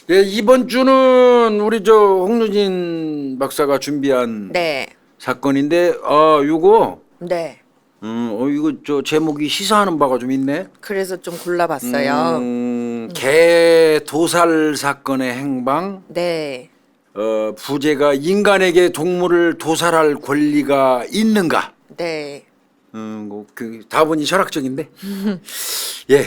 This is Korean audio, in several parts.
네, 이번 주는 우리 저 홍유진 박사가 준비한 네. 사건인데, 요거, 네. 이거 저 제목이 시사하는 바가 좀 있네. 그래서 좀 골라봤어요. 개 도살 사건의 행방, 네. 부제가 인간에게 동물을 도살할 권리가 있는가? 네. 그 다분히 철학적인데, 예.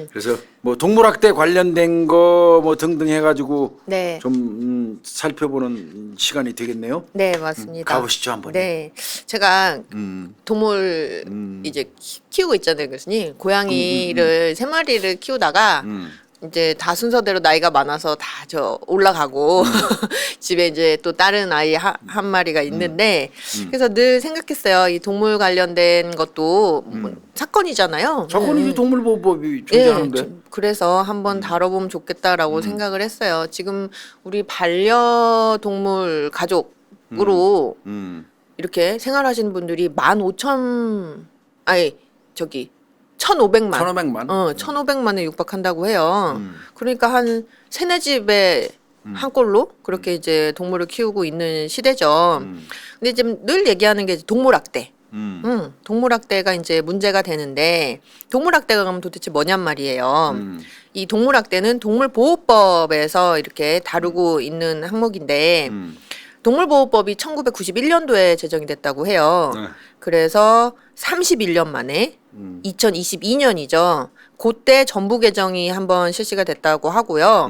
그래서 뭐 동물학대 관련된 거 뭐 등등 해가지고 네. 좀 살펴보는 시간이 되겠네요. 네, 맞습니다. 가보시죠 한번. 네. 제가 동물 이제 키우고 있잖아요, 교수님. 고양이를 세 마리를 키우다가 이제 다 순서대로 나이가 많아서 다 저 올라가고 집에 이제 또 다른 아이 한 마리가 있는데 그래서 늘 생각했어요. 이 동물 관련된 것도 뭐 사건이잖아요. 사건이 동물보호법이 예, 존재하는데. 그래서 한번 다뤄보면 좋겠다라고 생각을 했어요. 지금 우리 반려동물 가족으로 이렇게 생활하시는 분들이 15,000 아니 저기 1,500만 1,500만. 1,500만에 육박한다고 해요. 그러니까 한 세네 집에 한 꼴로 그렇게 이제 동물을 키우고 있는 시대죠. 근데 지금 늘 얘기하는 게 동물학대. 동물학대가 이제 문제가 되는데 동물학대가 그러면 도대체 뭐냔 말이에요. 이 동물학대는 동물보호법에서 이렇게 다루고 있는 항목인데 동물보호법이 1991년도에 제정이 됐다고 해요. 네. 그래서 31년 만에 2022년이죠. 그때 전부 개정이 한번 실시가 됐다고 하고요.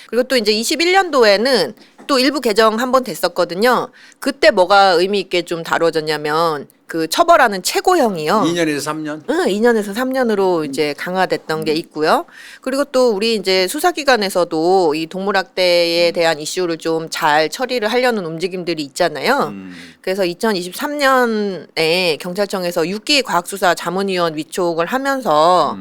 그리고 또 이제 21년도에는 또 일부 개정 한번 됐었거든요. 그때 뭐가 의미 있게 좀 다뤄졌냐면 그 처벌하는 최고형이요. 2년에서 3년. 2년에서 3년으로 이제 강화됐던 게 있고요. 그리고 또 우리 이제 수사기관에서도 이 동물학대에 대한 이슈를 좀 잘 처리를 하려는 움직임들이 있잖아요. 그래서 2023년에 경찰청에서 6기 과학수사 자문위원 위촉을 하면서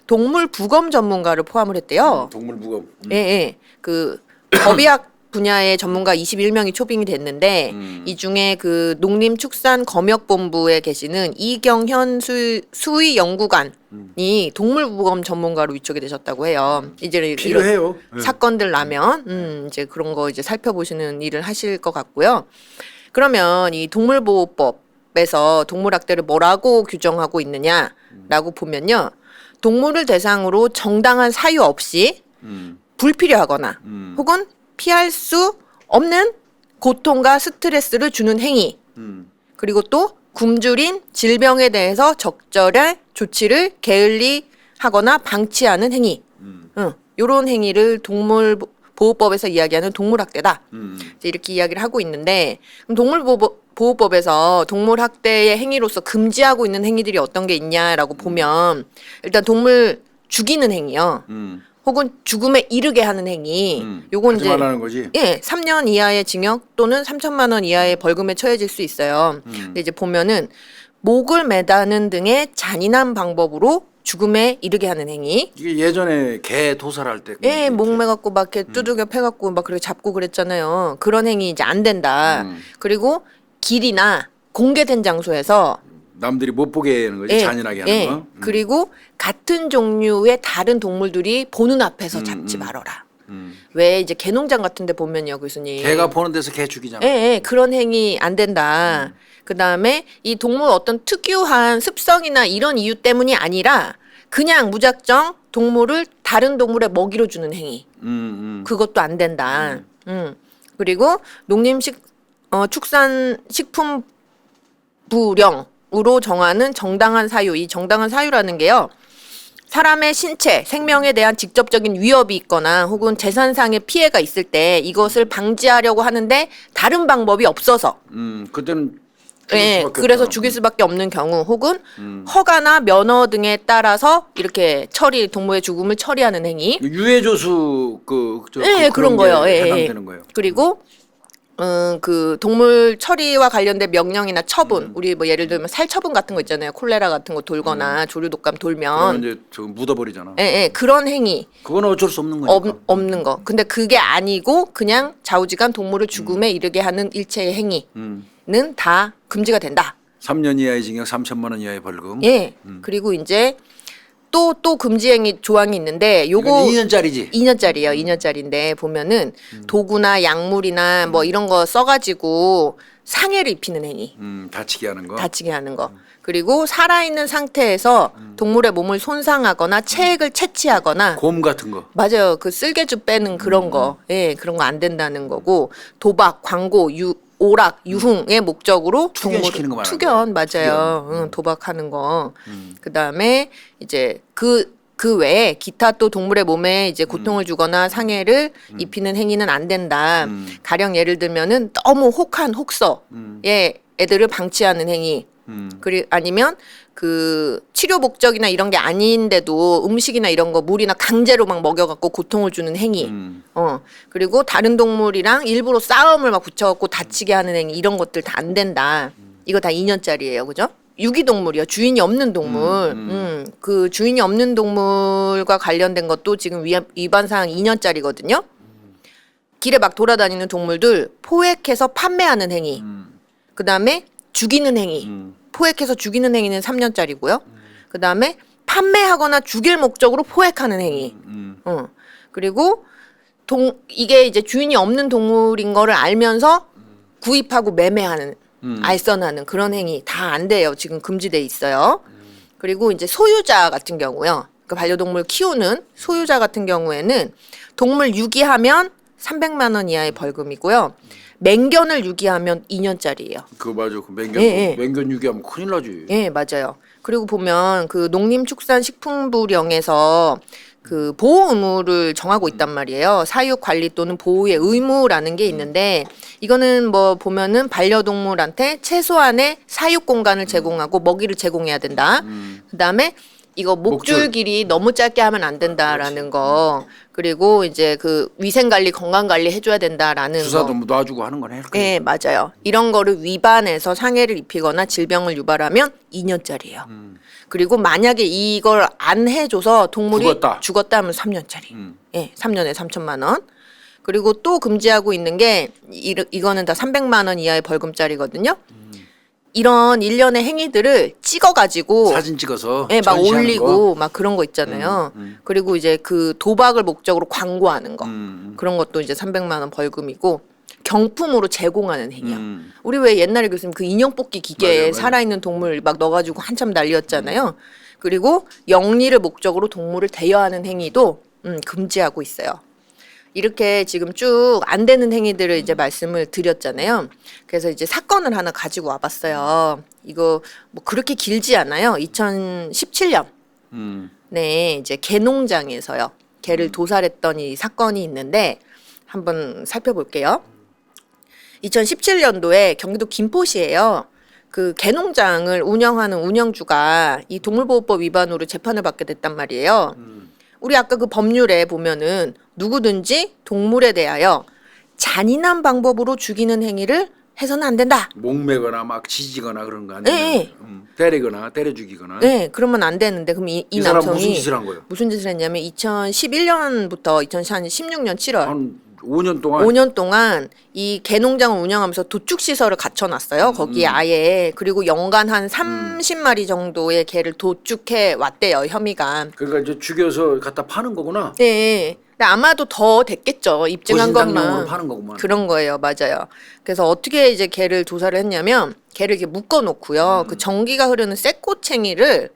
동물부검 전문가를 포함을 했대요. 동물보호법. 예, 예. 그 법의학 분야의 전문가 21명이 초빙이 됐는데 이 중에 그 농림축산검역본부에 계시는 이경현 수의 연구관이 동물보건 전문가로 위촉이 되셨다고 해요. 이제 필요해요. 이런 사건들 나면 이제 그런 거 이제 살펴보시는 일을 하실 것 같고요. 그러면 이 동물보호법에서 동물학대를 뭐라고 규정하고 있느냐라고 보면요. 동물을 대상으로 정당한 사유 없이 불필요하거나 혹은 피할 수 없는 고통과 스트레스를 주는 행위 그리고 또 굶주린 질병에 대해서 적절한 조치를 게을리 하거나 방치하는 행위 요런 행위를 동물보호법에서 이야기하는 동물학대다 이제 이렇게 이야기를 하고 있는데 그럼 동물보호법에서 동물학대의 행위로서 금지하고 있는 행위들이 어떤 게 있냐라고 보면 일단 동물 죽이는 행위요 혹은 죽음에 이르게 하는 행위. 요건 하지 이제 말라는 거지. 3년 이하의 징역 또는 3천만 원 이하의 벌금에 처해질 수 있어요. 근데 이제 보면은 목을 매다는 등의 잔인한 방법으로 죽음에 이르게 하는 행위. 이게 예전에 개 도살할 때. 예, 목 매갖고 막 이렇게 두들겨 패갖고 막 그렇게 잡고 그랬잖아요. 그런 행위 이제 안 된다. 그리고 길이나 공개된 장소에서 남들이 못 보게 하는 거지. 잔인하게 하는 거. 그리고 같은 종류의 다른 동물들이 보는 앞에서 잡지 말아라. 왜 이제 개농장 같은 데 보면요, 교수님. 개가 보는 데서 개 죽이잖아. 예, 그런 행위 안 된다. 그다음에 이 동물 어떤 특유한 습성이나 이런 이유 때문이 아니라 그냥 무작정 동물을 다른 동물의 먹이로 주는 행위. 그것도 안 된다. 그리고 농림축산식품부령으로 정하는 정당한 사유. 이 정당한 사유라는 게요. 사람의 신체, 생명에 대한 직접적인 위협이 있거나 혹은 재산상의 피해가 있을 때 이것을 방지하려고 하는데 다른 방법이 없어서 그때는 예, 그래서 죽일 수밖에 없는 경우 혹은 허가나 면허 등에 따라서 이렇게 동물의 죽음을 처리하는 행위. 유해조수 그런 거요. 예, 해당되는 거예요. 그리고 그 동물 처리와 관련된 명령이나 처분, 우리 뭐 예를 들면 살처분 같은 거 있잖아요. 콜레라 같은 거 돌거나 조류독감 그러면 돌면, 이제 저 묻어버리잖아. 그런 행위 그건 어쩔 수 없는 거니까. 없는 거. 근데 그게 아니고 그냥 좌우지간 동물을 죽음에 이르게 하는 일체의 행위는 다 금지가 된다. 3년 이하의 징역 3천만 원 이하의 벌금. 예. 그리고 이제 또 금지행위 조항이 있는데 요거 2년짜리지. 2년짜리예요. 2년짜리인데 보면은 도구나 약물이나 뭐 이런 거 써가지고 상해를 입히는 행위, 다치게 하는 거. 다치게 하는 거. 그리고 살아있는 상태에서 동물의 몸을 손상하거나 체액을 채취하거나 곰 같은 거. 맞아요. 그 쓸개주 빼는 그런 거. 예, 그런 거 안 된다는 거고 도박, 광고, 오락, 유흥의 목적으로 투견시키는 거 말하는 투견 거예요. 맞아요. 투견. 응, 도박하는 거. 그다음에 이제 그 외에 기타 또 동물의 몸에 이제 고통을 주거나 상해를 입히는 행위는 안 된다. 가령 예를 들면은 너무 혹한 혹서의 애들을 방치하는 행위. 그리고 아니면 그 치료 목적이나 이런 게 아닌데도 음식이나 이런 거 물이나 강제로 막 먹여갖고 고통을 주는 행위. 그리고 다른 동물이랑 일부러 싸움을 막 붙여갖고 다치게 하는 행위 이런 것들 다 안 된다. 이거 다 2년짜리예요, 그죠? 유기동물이요, 주인이 없는 동물. 그 주인이 없는 동물과 관련된 것도 지금 위반 사항 2년짜리거든요. 길에 막 돌아다니는 동물들 포획해서 판매하는 행위. 그다음에 죽이는 행위. 포획해서 죽이는 행위는 3년짜리고요. 그다음에 판매하거나 죽일 목적으로 포획하는 행위. 그리고 이게 이제 주인이 없는 동물인 거를 알면서 구입하고 매매하는 알선하는 그런 행위 다 안 돼요. 지금 금지돼 있어요. 그리고 이제 소유자 같은 경우요. 그 반려동물 키우는 소유자 같은 경우에는 동물 유기하면 300만 원 이하의 벌금이고요. 맹견을 유기하면 2년짜리예요. 그거 맞아. 그 맹견 예. 맹견 유기하면 큰일 나지. 예, 맞아요. 그리고 보면 그 농림축산식품부령에서 그 보호 의무를 정하고 있단 말이에요. 사육 관리 또는 보호의 의무라는 게 있는데 이거는 뭐 보면은 반려동물한테 최소한의 사육 공간을 제공하고 먹이를 제공해야 된다. 그다음에 이거 목줄 길이 너무 짧게 하면 안 된다라는 거. 그리고 이제 그 위생 관리, 건강 관리 해줘야 된다라는 주사도 거. 뭐 놔주고 하는 거네. 네, 맞아요. 이런 거를 위반해서 상해를 입히거나 질병을 유발하면 2년짜리예요. 그리고 만약에 이걸 안 해줘서 동물이 죽었다 하면 3년짜리. 예, 3년에 3천만 원. 그리고 또 금지하고 있는 게 이거는 다 300만 원 이하의 벌금짜리거든요. 이런 일련의 행위들을 찍어가지고 사진 찍어서 예, 막 전시하는 올리고 거. 막 그런 거 있잖아요. 그리고 이제 그 도박을 목적으로 광고하는 거 그런 것도 이제 300만 원 벌금이고 경품으로 제공하는 행위요. 우리 왜 옛날에 교수님 그 인형 뽑기 기계에 맞아요. 살아있는 동물 막 넣어가지고 한참 난리였잖아요. 그리고 영리를 목적으로 동물을 대여하는 행위도 금지하고 있어요. 이렇게 지금 쭉 안 되는 행위들을 이제 말씀을 드렸잖아요. 그래서 이제 사건을 하나 가지고 와봤어요. 이거 뭐 그렇게 길지 않아요. 2017년. 네, 이제 개농장에서요. 개를 도살했던 이 사건이 있는데 한번 살펴볼게요. 2017년도에 경기도 김포시예요. 그 개농장을 운영하는 운영주가 이 동물보호법 위반으로 재판을 받게 됐단 말이에요. 우리 아까 그 법률에 보면은 누구든지 동물에 대하여 잔인한 방법으로 죽이는 행위를 해서는 안 된다. 목매거나 막 지지거나 그런 거 아니면 네. 때리거나 때려 죽이거나. 네, 그러면 안 되는데 그럼 이 사람 남성이 무슨 짓을 한 거예요? 무슨 짓을 했냐면 2011년부터 2016년 7월 한 5년 동안 5년 동안 이 개농장을 운영하면서 도축 시설을 갖춰놨어요. 거기에 아예. 그리고 연간 한 30마리 정도의 개를 도축해 왔대요. 혐의가. 그러니까 이제 죽여서 갖다 파는 거구나. 네. 근데 아마도 더 됐겠죠. 입증한 고신상용으로 것만. 파는 거구만. 그런 거예요. 맞아요. 그래서 어떻게 이제 개를 도살을 했냐면 개를 이렇게 묶어 놓고요. 그 전기가 흐르는 쇠꼬챙이를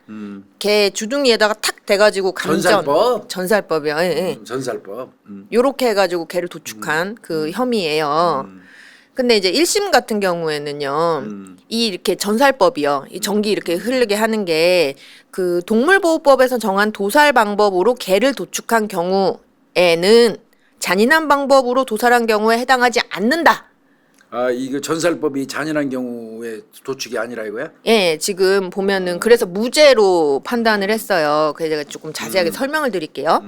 개 주둥이에다가 탁 대가지고 전살법이요. 예, 예. 전살법. 요렇게 해가지고 개를 도축한 그 혐의예요. 근데 이제 1심 같은 경우에는요, 이 이렇게 전살법이요, 이 전기 이렇게 흐르게 하는 게 그 동물보호법에서 정한 도살 방법으로 개를 도축한 경우에는 잔인한 방법으로 도살한 경우에 해당하지 않는다. 아, 이거 전살법이 잔인한 경우에 도축이 아니라 이거야? 예, 지금 보면은 그래서 무죄로 판단을 했어요. 그래서 제가 조금 자세하게 설명을 드릴게요.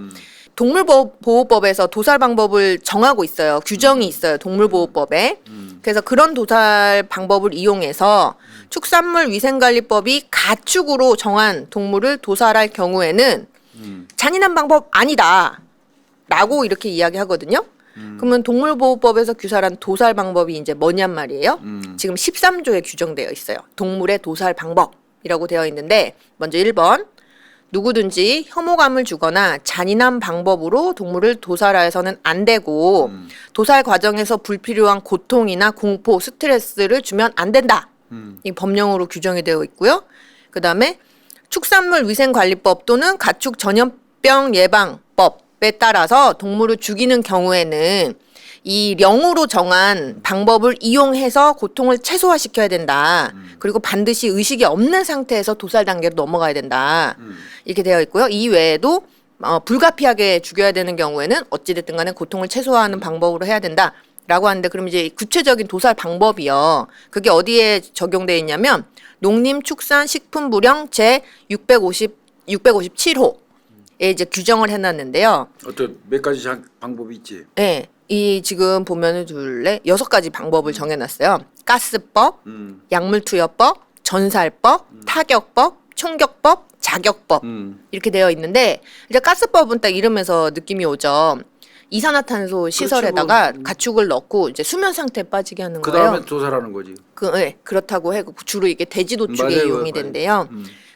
동물보호법에서 도살 방법을 정하고 있어요. 규정이 있어요. 동물보호법에. 그래서 그런 도살 방법을 이용해서 축산물위생관리법이 가축으로 정한 동물을 도살할 경우에는 잔인한 방법 아니다. 라고 이렇게 이야기하거든요. 그러면 동물보호법에서 규정한 도살 방법이 이제 뭐냔 말이에요. 지금 13조에 규정되어 있어요. 동물의 도살 방법이라고 되어 있는데 먼저 1번 누구든지 혐오감을 주거나 잔인한 방법으로 동물을 도살해서는 안 되고 도살 과정에서 불필요한 고통이나 공포, 스트레스를 주면 안 된다. 이 법령으로 규정이 되어 있고요. 그다음에 축산물 위생관리법 또는 가축 전염병 예방법에 따라서 동물을 죽이는 경우에는 이 령으로 정한 방법을 이용해서 고통을 최소화시켜야 된다. 그리고 반드시 의식이 없는 상태에서 도살 단계로 넘어가야 된다. 이렇게 되어 있고요. 이 외에도 불가피하게 죽여야 되는 경우에는 어찌됐든 간에 고통을 최소화하는 방법으로 해야 된다. 라고 하는데 그럼 이제 구체적인 도살 방법이요. 그게 어디에 적용되어 있냐면 농림축산식품부령 제 657호에 이제 규정을 해놨는데요. 어떤 몇 가지 방법이 있지? 네. 이 지금 보면은 둘레 6가지 방법을 정해놨어요. 가스법, 약물투여법, 전살법, 타격법, 총격법, 자격법 이렇게 되어 있는데 이제 가스법은 딱 이름에서 느낌이 오죠. 이산화탄소 시설에다가 가축을 넣고 이제 수면 상태에 빠지게 하는 그 거예요. 다음에 도살하는 거지. 네, 그렇다고 해고 주로 이게 돼지 도축에 맞아요, 이용이 맞아요. 된대요.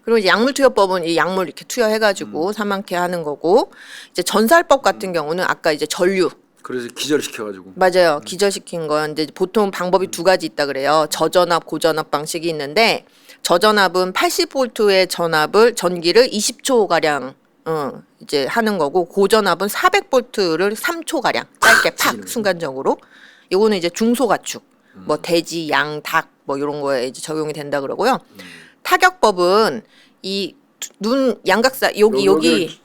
그리고 이제 약물투여법은 이 약물 이렇게 투여해가지고 사망케 하는 거고 이제 전살법 같은 경우는 아까 이제 전류 그래서 기절시켜가지고. 맞아요. 기절시킨 거. 근데 보통 방법이 2가지 있다 그래요. 저전압, 고전압 방식이 있는데 저전압은 80볼트의 전기를 20초 가량 이제 하는 거고 고전압은 400볼트를 3초 가량 짧게 팍 순간적으로. 요거는 이제 중소가축, 뭐 돼지, 양, 닭 뭐 이런 거에 이제 적용이 된다 그러고요. 타격법은 이 눈 양각사 여기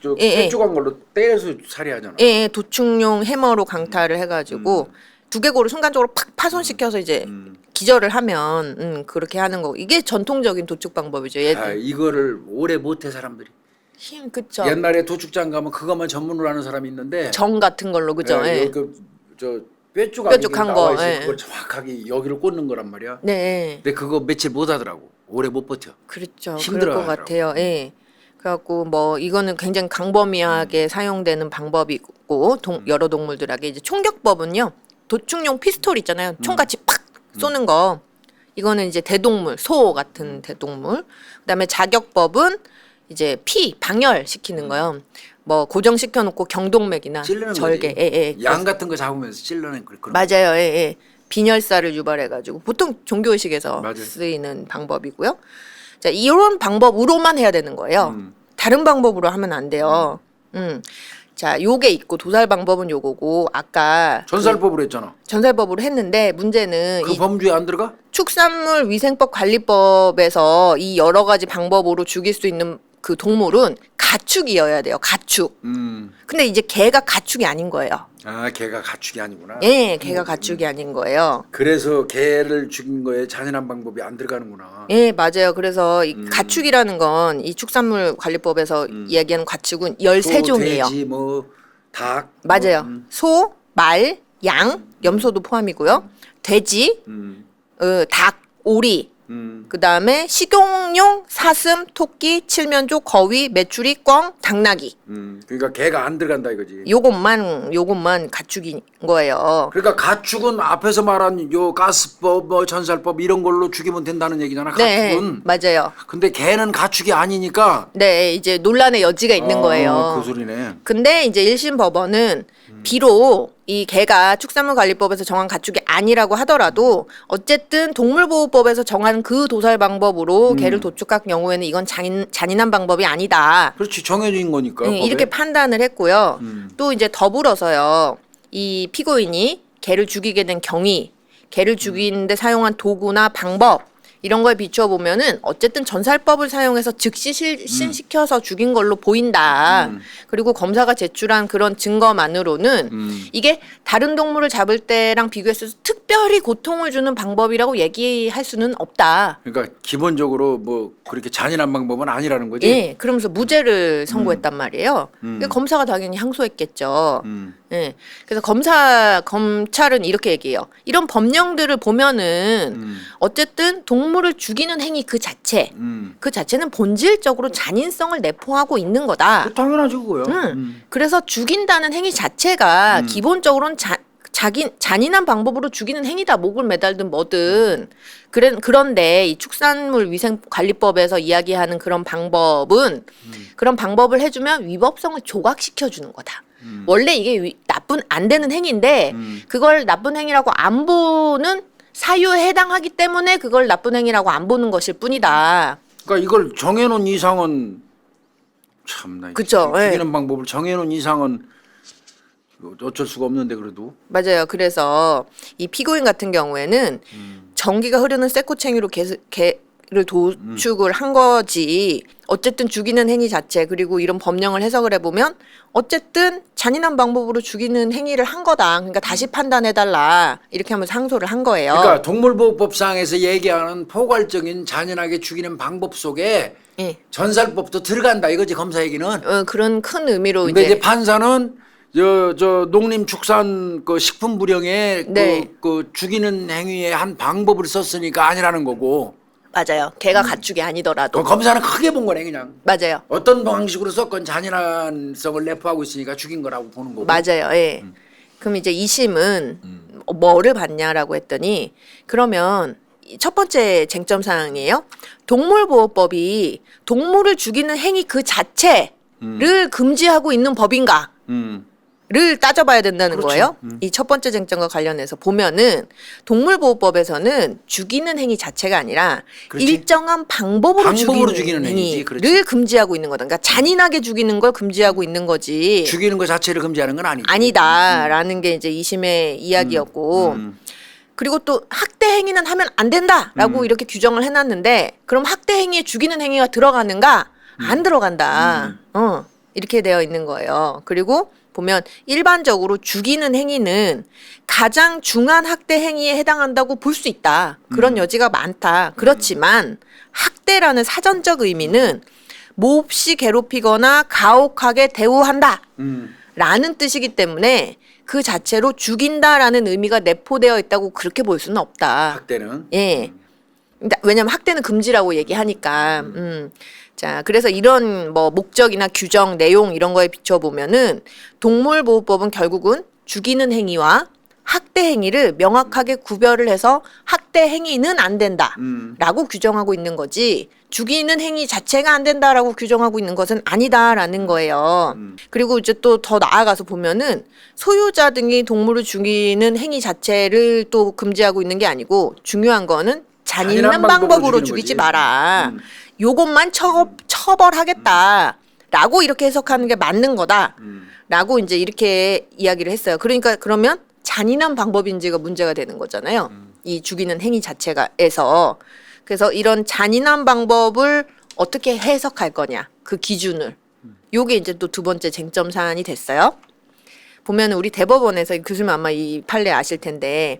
뾰족한 걸로 떼서 살해하잖아. 예, 도축용 해머로 강타를 해가지고 두개골을 순간적으로 팍 파손시켜서 이제 기절을 하면 그렇게 하는 거고 이게 전통적인 도축 방법이죠. 이거를 오래 못해 사람들이. 그쵸. 옛날에 도축장 가면 그것만 전문으로 하는 사람이 있는데. 정 같은 걸로 그죠. 예. 저 뾰족한 거, 나와 있어. 예. 그걸 정확하게 여기를 꽂는 거란 말이야. 네. 근데 그거 며칠 못 하더라고. 오래 못 버텨. 그렇죠. 그럴 힘들어하더라고. 것 같아요. 예. 그래갖고 뭐 이거는 굉장히 광범위하게 사용되는 방법이고 여러 동물들에게 이제 총격법은요. 도축용 피스톨 있잖아요. 총같이 팍 쏘는 거. 이거는 이제 대동물, 소 같은 대동물. 그다음에 자격법은 이제 방열시키는 거요. 뭐 고정시켜 놓고 경동맥이나 찔르는 절개, 거지. 양 같은 거 잡으면서 찔러낸 그런. 맞아요. 예. 빈혈사를 유발해가지고 보통 종교의식에서 맞아요. 쓰이는 방법이고요. 자, 이런 방법으로만 해야 되는 거예요. 다른 방법으로 하면 안 돼요. 자, 요게 있고 도살 방법은 요거고 아까 전살법으로 했잖아. 전살법으로 했는데 문제는 그 이 범주에 안 들어가? 축산물 위생법 관리법에서 이 여러 가지 방법으로 죽일 수 있는 그 동물은 가축이어야 돼요. 가축. 근데 이제 개가 가축이 아닌 거예요. 아, 개가 가축이 아니구나. 예, 개가 가축이 아닌 거예요. 그래서 개를 죽인 거에 잔인한 방법이 안 들어가는구나. 예, 맞아요. 그래서 이 가축이라는 건 이 축산물 관리법에서 이야기하는 가축은 13종이에요. 돼지, 닭. 맞아요. 소, 말, 양, 염소도 포함이고요. 돼지, 닭, 오리, 그 다음에 식용용 사슴, 토끼, 칠면조, 거위, 메추리, 꿩, 당나귀. 그러니까 개가 안 들어간다 이거지. 요것만 가축인 거예요. 그러니까 가축은 앞에서 말한 요 가스법, 전살법 이런 걸로 죽이면 된다는 얘기잖아. 네, 가축은. 맞아요. 근데 개는 가축이 아니니까. 네, 이제 논란의 여지가 있는 거예요. 그 소리네. 근데 이제 1심 법원은 비록 이 개가 축산물관리법에서 정한 가축이 아니라고 하더라도 어쨌든 동물보호법에서 정한 그 도살 방법으로 개를 도축할 경우에는 이건 잔인한 방법이 아니다. 그렇지, 정해진 거니까. 법에. 이렇게 판단을 했고요. 또 이제 더불어서요. 이 피고인이 개를 죽이게 된 경위, 개를 죽이는데 사용한 도구나 방법 이런 거에 비추어 보면은 어쨌든 전살법을 사용해서 즉시 실신시켜서 죽인 걸로 보인다. 그리고 검사가 제출한 그런 증거만으로는 이게 다른 동물을 잡을 때랑 비교해서 특별히 고통을 주는 방법이라고 얘기할 수는 없다. 그러니까 기본적으로 뭐 그렇게 잔인한 방법은 아니라는 거지. 예, 그러면서 무죄를 선고했단 말이에요. 그러니까 검사가 당연히 항소했겠죠. 예, 그래서 검찰은 이렇게 얘기해요. 이런 법령들을 보면은 어쨌든 동물을 죽이는 행위 그 자체는 본질적으로 잔인성을 내포하고 있는 거다. 당연하지 그거야. 그래서 죽인다는 행위 자체가 기본적으로는 잔인한 방법으로 죽이는 행위다. 목을 매달든 뭐든. 그런데 이 축산물 위생관리법에서 이야기하는 그런 방법은 그런 방법을 해주면 위법성을 조각시켜 주는 거다. 원래 이게 나쁜 안 되는 행위인데 그걸 나쁜 행위라고 안 보는 사유에 해당하기 때문에 그걸 나쁜 행위라고 안 보는 것일 뿐이다. 그러니까 이걸 정해놓은 이상은 참나. 그쵸, 죽이는 예. 방법을 정해놓은 이상은 어쩔 수가 없는데 그래도. 맞아요. 그래서 이 피고인 같은 경우에는 전기가 흐르는 쇠코챙이로 개를 도축을 한 거지. 어쨌든 죽이는 행위 자체 그리고 이런 법령을 해석을 해보면 어쨌든 잔인한 방법으로 죽이는 행위를 한 거다. 그러니까 다시 판단해달라. 이렇게 하면서 항소를 한 거예요. 그러니까 동물보호법상에서 얘기하는 포괄적인 잔인하게 죽이는 방법 속에 예. 전살법도 들어간다 이거지 검사 얘기는. 그런 큰 의미로 근데 이제 판사는 저 농림축산 그 식품부령에 네. 그 죽이는 행위의 한 방법을 썼으니까 아니라는 거고. 맞아요. 개가 가축이 아니더라도. 검사는 크게 본 거네 그냥. 맞아요. 어떤 방식으로 썼건 잔인한성을 내포하고 있으니까 죽인 거라고 보는 거고. 맞아요. 예. 그럼 이제 2심은 뭐를 봤냐라고 했더니 그러면 첫 번째 쟁점 사항이에요. 동물보호법이 동물을 죽이는 행위 그 자체를 금지하고 있는 법인가? 를 따져봐야 된다는 그렇죠. 거예요. 이 첫 번째 쟁점과 관련해서 보면은 동물보호법에서는 죽이는 행위 자체가 아니라 그렇지. 일정한 방법으로 죽이는 행위지. 행위를 그렇지. 금지하고 있는 거다. 그러니까 잔인하게 죽이는 걸 금지하고 있는 거지. 죽이는 것 자체를 금지하는 건 아니지. 아니다라는 게 이제 2심의 이야기였고 그리고 또 학대 행위는 하면 안 된다라고 이렇게 규정을 해놨는데 그럼 학대 행위에 죽이는 행위가 들어가는가? 안 들어간다. 이렇게 되어 있는 거예요. 그리고 보면 일반적으로 죽이는 행위는 가장 중한 학대 행위에 해당한다고 볼 수 있다. 그런 여지가 많다. 그렇지만 학대라는 사전적 의미는 몹시 괴롭히거나 가혹하게 대우한다. 라는 뜻이기 때문에 그 자체로 죽인다라는 의미가 내포되어 있다고 그렇게 볼 수는 없다. 학대는. 예. 왜냐면 학대는 금지라고 얘기하니까. 자, 그래서 이런 뭐 목적이나 규정, 내용 이런 거에 비춰보면은 동물보호법은 결국은 죽이는 행위와 학대 행위를 명확하게 구별을 해서 학대 행위는 안 된다라고 규정하고 있는 거지 죽이는 행위 자체가 안 된다라고 규정하고 있는 것은 아니다라는 거예요. 그리고 이제 또 더 나아가서 보면은 소유자 등이 동물을 죽이는 행위 자체를 또 금지하고 있는 게 아니고 중요한 거는 잔인한 방법으로 죽이지 마라. 요것만 처벌하겠다라고 이렇게 해석하는 게 맞는 거다라고 이제 이렇게 이야기를 했어요. 그러니까 그러면 잔인한 방법인지가 문제가 되는 거잖아요. 이 죽이는 행위 자체가에서 그래서 이런 잔인한 방법을 어떻게 해석할 거냐 그 기준을 요게 이제 또 두 번째 쟁점 사안이 됐어요. 보면 우리 대법원에서 교수님 아마 이 판례 아실 텐데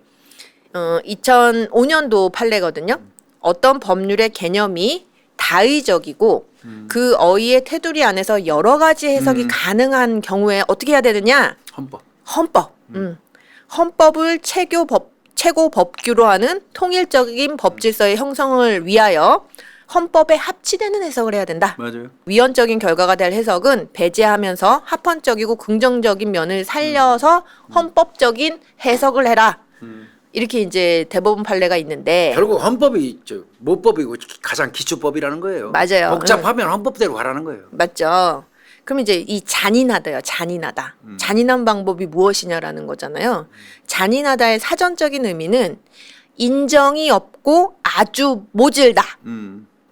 2005년도 판례거든요. 어떤 법률의 개념이 다의적이고 그 어휘의 테두리 안에서 여러 가지 해석이 가능한 경우에 어떻게 해야 되느냐? 헌법. 헌법을 최고 법규로 하는 통일적인 법질서의 형성을 위하여 헌법에 합치되는 해석을 해야 된다. 맞아요. 위헌적인 결과가 될 해석은 배제하면서 합헌적이고 긍정적인 면을 살려서 헌법적인 해석을 해라. 이렇게 이제 대법원 판례가 있는데 결국 헌법이 모법이고 가장 기초법이라는 거예요. 맞아요. 복잡하면 헌법대로 가라는 거예요. 맞죠. 그럼 이제 이 잔인하다요. 잔인하다. 잔인한 방법이 무엇이냐라는 거잖아요. 잔인하다의 사전적인 의미는 인정이 없고 아주 모질다.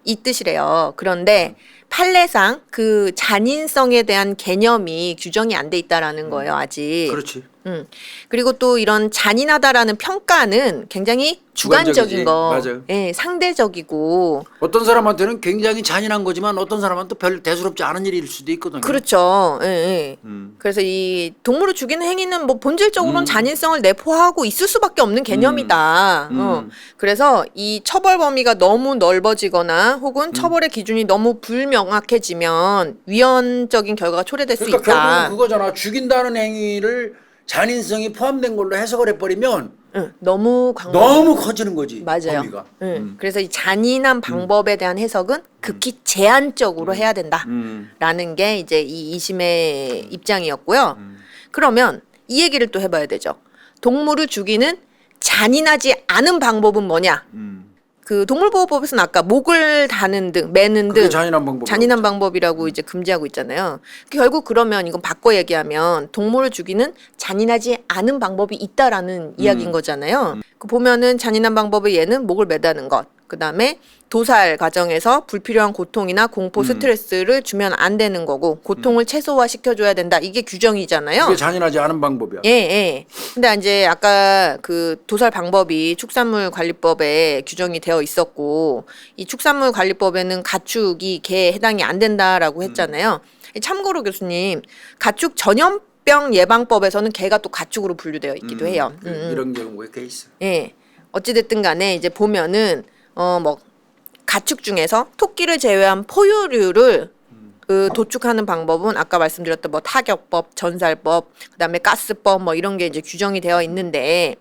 이 뜻이래요. 그런데 판례상 그 잔인성에 대한 개념이 규정이 안 돼 있다라는 거예요. 아직. 그렇지. 그리고 또 이런 잔인하다라는 평가는 굉장히 주관적인 주관적이지. 거, 맞아요. 예, 상대적이고, 어떤 사람한테는 굉장히 잔인한 거지만 어떤 사람은 또 별 대수롭지 않은 일일 수도 있거든요. 그렇죠. 예, 예. 그래서 이 동물을 죽이는 행위는 뭐 본질적으로는 잔인성을 내포하고 있을 수밖에 없는 개념이다. 그래서 이 처벌 범위가 너무 넓어지거나 혹은 처벌의 기준이 너무 불명확해지면 위헌적인 결과가 초래될 수 그러니까 있다. 결국은 그거잖아. 죽인다는 행위를 잔인성이 포함된 걸로 해석을 해버리면 응, 너무 너무 커지는 거지. 맞아요. 범위가. 그래서 이 잔인한 방법에 대한 해석은 극히 제한적으로 해야 된다라는 게 이제 이 2심의 입장이었고요. 그러면 이 얘기를 또 해봐야 되죠. 동물을 죽이는 잔인하지 않은 방법은 뭐냐? 그 동물보호법에서는 아까 목을 다는 등, 매는 그게 등 잔인한 방법. 잔인한 방법이라고 이제 금지하고 있잖아요. 결국 그러면 이건 바꿔 얘기하면 동물을 죽이는 잔인하지 않은 방법이 있다라는 이야기인 거잖아요. 그 보면은 잔인한 방법의 예는 목을 매다는 것. 그다음에 도살 과정에서 불필요한 고통이나 공포, 스트레스를 주면 안 되는 거고 고통을 최소화 시켜줘야 된다. 이게 규정이잖아요. 그게 잔인하지 않은 방법이야. 예, 예. 근데 이제 아까 그 도살 방법이 축산물 관리법에 규정이 되어 있었고 이 축산물 관리법에는 가축이 개에 해당이 안 된다라고 했잖아요. 참고로 교수님, 가축 전염병 예방법에서는 개가 또 가축으로 분류되어 있기도 해요. 이런 경우에 꽤 있어. 예. 어찌됐든 간에 이제 보면은 뭐 가축 중에서 토끼를 제외한 포유류를 그 도축하는 방법은 아까 말씀드렸던 뭐 타격법, 전살법, 그다음에 가스법 뭐 이런 게 이제 규정이 되어 있는데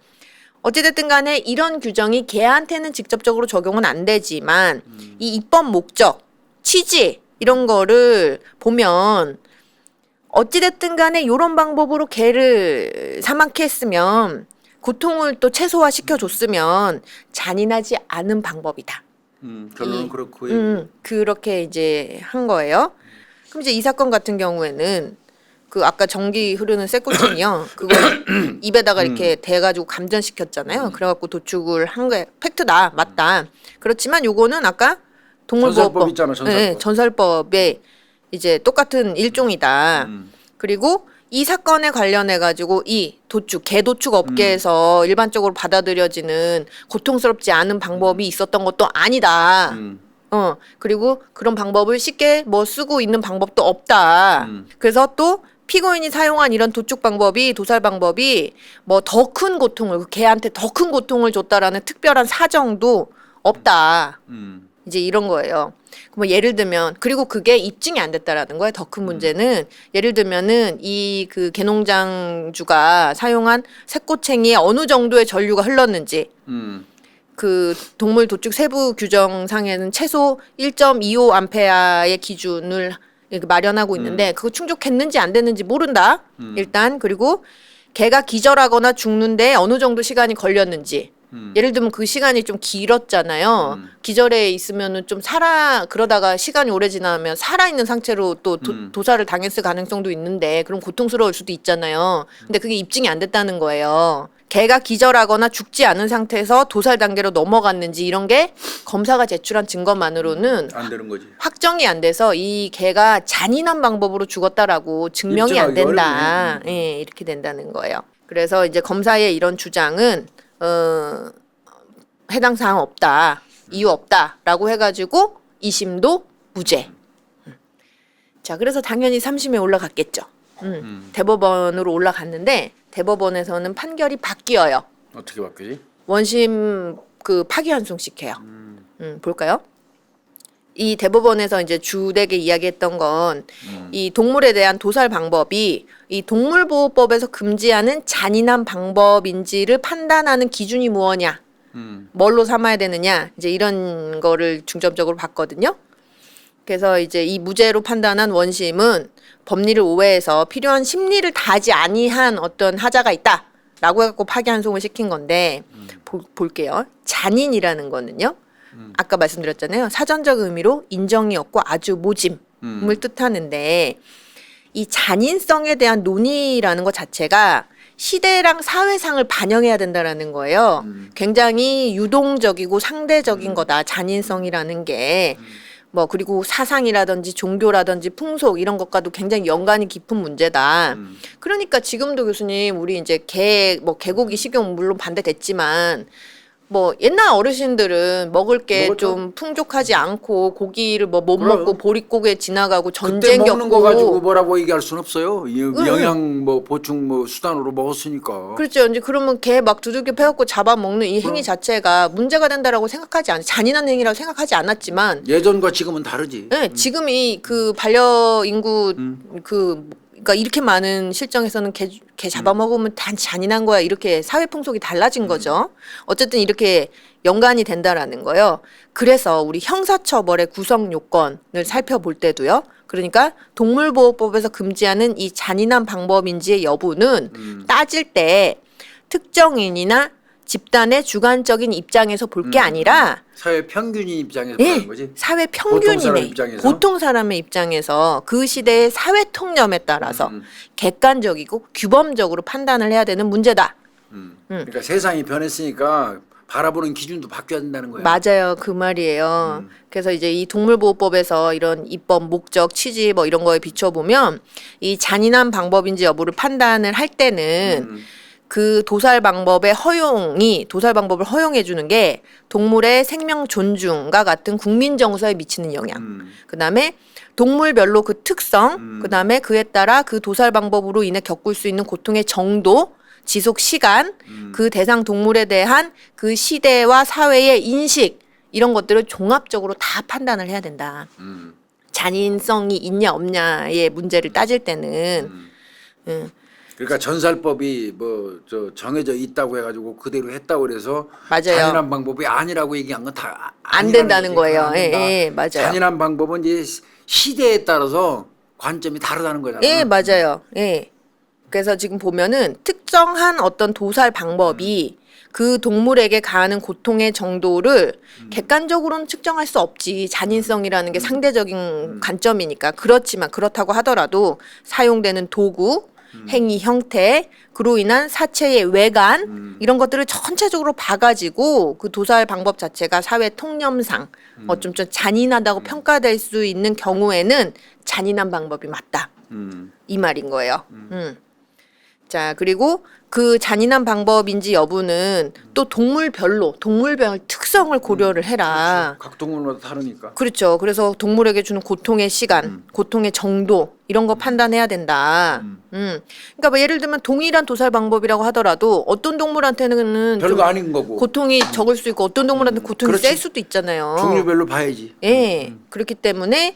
어찌됐든 간에 이런 규정이 개한테는 직접적으로 적용은 안 되지만 이 입법 목적, 취지 이런 거를 보면 어찌됐든 간에 이런 방법으로 개를 사망케 했으면 고통을 또 최소화 시켜줬으면 잔인하지 않은 방법이다. 결론은 그렇고. 그렇게 이제 한 거예요. 그럼 이제 이 사건 같은 경우에는 그 아까 전기 흐르는 쇠꼬챙이요. 그걸 입에다가 이렇게 대가지고 감전시켰잖아요. 그래갖고 도축을 한 게 팩트다, 맞다. 그렇지만 요거는 아까 동물보호법 전살법 있잖아, 전살법. 네, 전살법에 이제 똑같은 일종이다. 그리고 이 사건에 관련해 가지고 이 도축, 개도축 업계에서 일반적으로 받아들여지는 고통스럽지 않은 방법이 있었던 것도 아니다. 그리고 그런 방법을 쉽게 뭐 쓰고 있는 방법도 없다. 그래서 또 피고인이 사용한 이런 도축 방법이 도살 방법이 뭐 더 큰 고통을 그 개한테 더 큰 고통을 줬다라는 특별한 사정도 없다. 이제 이런 거예요. 뭐 예를 들면 그리고 그게 입증이 안 됐다라는 거예요. 더 큰 문제는 예를 들면은 이 그 개농장주가 사용한 새꼬챙이에 어느 정도의 전류가 흘렀는지 그 동물 도축 세부 규정상에는 최소 1.25 암페아의 기준을 이렇게 마련하고 있는데 그거 충족했는지 안 됐는지 모른다. 일단 그리고 개가 기절하거나 죽는데 어느 정도 시간이 걸렸는지 예를 들면 그 시간이 좀 길었잖아요. 기절해 있으면은 좀 그러다가 시간이 오래 지나면 살아있는 상태로 또 도살을 당했을 가능성도 있는데 그럼 고통스러울 수도 있잖아요. 근데 그게 입증이 안 됐다는 거예요. 개가 기절하거나 죽지 않은 상태에서 도살 단계로 넘어갔는지 이런 게 검사가 제출한 증거만으로는 안 되는 거지. 확정이 안 돼서 이 개가 잔인한 방법으로 죽었다라고 증명이 안 입증하기 된다. 예, 이렇게 된다는 거예요. 그래서 이제 검사의 이런 주장은 해당 사항 없다, 이유 없다라고 해가지고 2심도 무죄. 자, 그래서 당연히 3심에 올라갔겠죠. 대법원으로 올라갔는데 대법원에서는 판결이 바뀌어요. 어떻게 바뀌지? 원심 그 파기환송 시켜요. 볼까요? 이 대법원에서 이제 주되게 이야기했던 건 이 동물에 대한 도살 방법이 이 동물보호법에서 금지하는 잔인한 방법인지를 판단하는 기준이 무엇냐, 뭘로 삼아야 되느냐, 이제 이런 거를 중점적으로 봤거든요. 그래서 이제 이 무죄로 판단한 원심은 법리를 오해해서 필요한 심리를 다하지 아니한 어떤 하자가 있다라고 해갖고 파기환송을 시킨 건데 볼게요. 잔인이라는 거는요. 아까 말씀드렸잖아요. 사전적 의미로 인정이 없고 아주 모짐을 뜻하는데 이 잔인성에 대한 논의라는 것 자체가 시대랑 사회상을 반영해야 된다라는 거예요. 굉장히 유동적이고 상대적인 거다. 잔인성이라는 게. 뭐 그리고 사상이라든지 종교라든지 풍속 이런 것과도 굉장히 연관이 깊은 문제다. 그러니까 지금도 교수님 우리 이제 개고기 식용 물론 반대됐지만 뭐 옛날 어르신들은 먹을 게 먹었죠. 좀 풍족하지 않고 고기를 뭐 못 그럼. 먹고 보릿고개 지나가고 그때 전쟁 먹는 거 가지고 겪고 뭐라고 얘기할 수는 없어요. 영양 뭐 보충 뭐 수단으로 먹었으니까. 그렇죠. 이제 그러면 개 막 두들겨 패갖고 잡아먹는 이 행위 그럼. 자체가 문제가 된다라고 생각하지 않, 잔인한 행위라고 생각하지 않았지만, 예전과 지금은 다르지. 네, 지금이 그 반려인구 그러니까 이렇게 많은 실정에서는 개 잡아먹으면 단 잔인한 거야 이렇게 사회 풍속이 달라진 거죠. 어쨌든 이렇게 연관이 된다라는 거예요. 그래서 우리 형사처벌의 구성 요건을 살펴볼 때도요. 그러니까 동물보호법에서 금지하는 이 잔인한 방법인지의 여부는 따질 때 특정인이나 집단의 주관적인 입장에서 볼 게 아니라 사회 평균인 입장에서 예, 보는 거지. 사회 보통 사람 평균인의 입장에서? 보통 사람의 입장에서 그 시대의 사회 통념에 따라서 객관적이고 규범적으로 판단을 해야 되는 문제다. 그러니까 세상이 변했으니까 바라보는 기준도 바뀌어야 된다는 거야. 맞아요. 그 말이에요. 그래서 이제 이 동물보호법에서 이런 입법 목적, 취지 뭐 이런 거에 비춰보면 이 잔인한 방법인지 여부를 판단을 할 때는 그 도살 방법의 도살 방법을 허용해 주는 게 동물의 생명 존중과 같은 국민 정서에 미치는 영향. 그다음에 동물별로 그 특성, 그다음에 그에 따라 그 도살 방법으로 인해 겪을 수 있는 고통의 정도, 지속 시간, 그 대상 동물에 대한 그 시대와 사회의 인식 이런 것들을 종합적으로 다 판단을 해야 된다. 잔인성이 있냐 없냐의 문제를 따질 때는 그러니까 전살법이 뭐 저 정해져 있다고 해가지고 그대로 했다고 그래서 맞아요. 잔인한 방법이 아니라고 얘기한 건 다 안 된다는 거예요. 예, 맞아요. 잔인한 방법은 이제 시대에 따라서 관점이 다르다는 거잖아. 예, 맞아요. 예. 그래서 지금 보면은 특정한 어떤 도살 방법이 그 동물에게 가하는 고통의 정도를 객관적으로는 측정할 수 없지. 잔인성이라는 게 상대적인 관점이니까. 그렇지만 그렇다고 하더라도 사용되는 도구, 행위 형태, 그로 인한 사체의 외관 이런 것들을 전체적으로 봐가지고 그 도살 방법 자체가 사회 통념상 좀 잔인하다고 평가될 수 있는 경우에는 잔인한 방법이 맞다. 이 말인 거예요. 자, 그리고 그 잔인한 방법인지 여부는 또 동물별 특성을 고려를 해라. 각 동물마다 다르니까. 그렇죠. 그래서 동물에게 주는 고통의 시간, 고통의 정도 이런 거 판단해야 된다. 그러니까 뭐 예를 들면 동일한 도살 방법이라고 하더라도 어떤 동물한테는 별거 좀 아닌 거고. 고통이 적을 수 있고 어떤 동물한테 고통이 그렇지. 셀 수도 있잖아요. 종류별로 봐야지. 예. 그렇기 때문에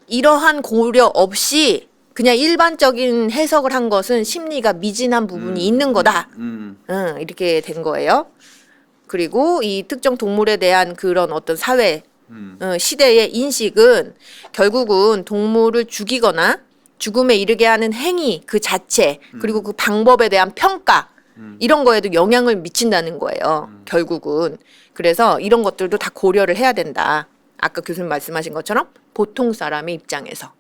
이러한 고려 없이 그냥 일반적인 해석을 한 것은 심리가 미진한 부분이 있는 거다. 이렇게 된 거예요. 그리고 이 특정 동물에 대한 그런 어떤 사회, 시대의 인식은 결국은 동물을 죽이거나 죽음에 이르게 하는 행위 그 자체, 그리고 그 방법에 대한 평가, 이런 거에도 영향을 미친다는 거예요. 결국은. 그래서 이런 것들도 다 고려를 해야 된다. 아까 교수님 말씀하신 것처럼 보통 사람의 입장에서.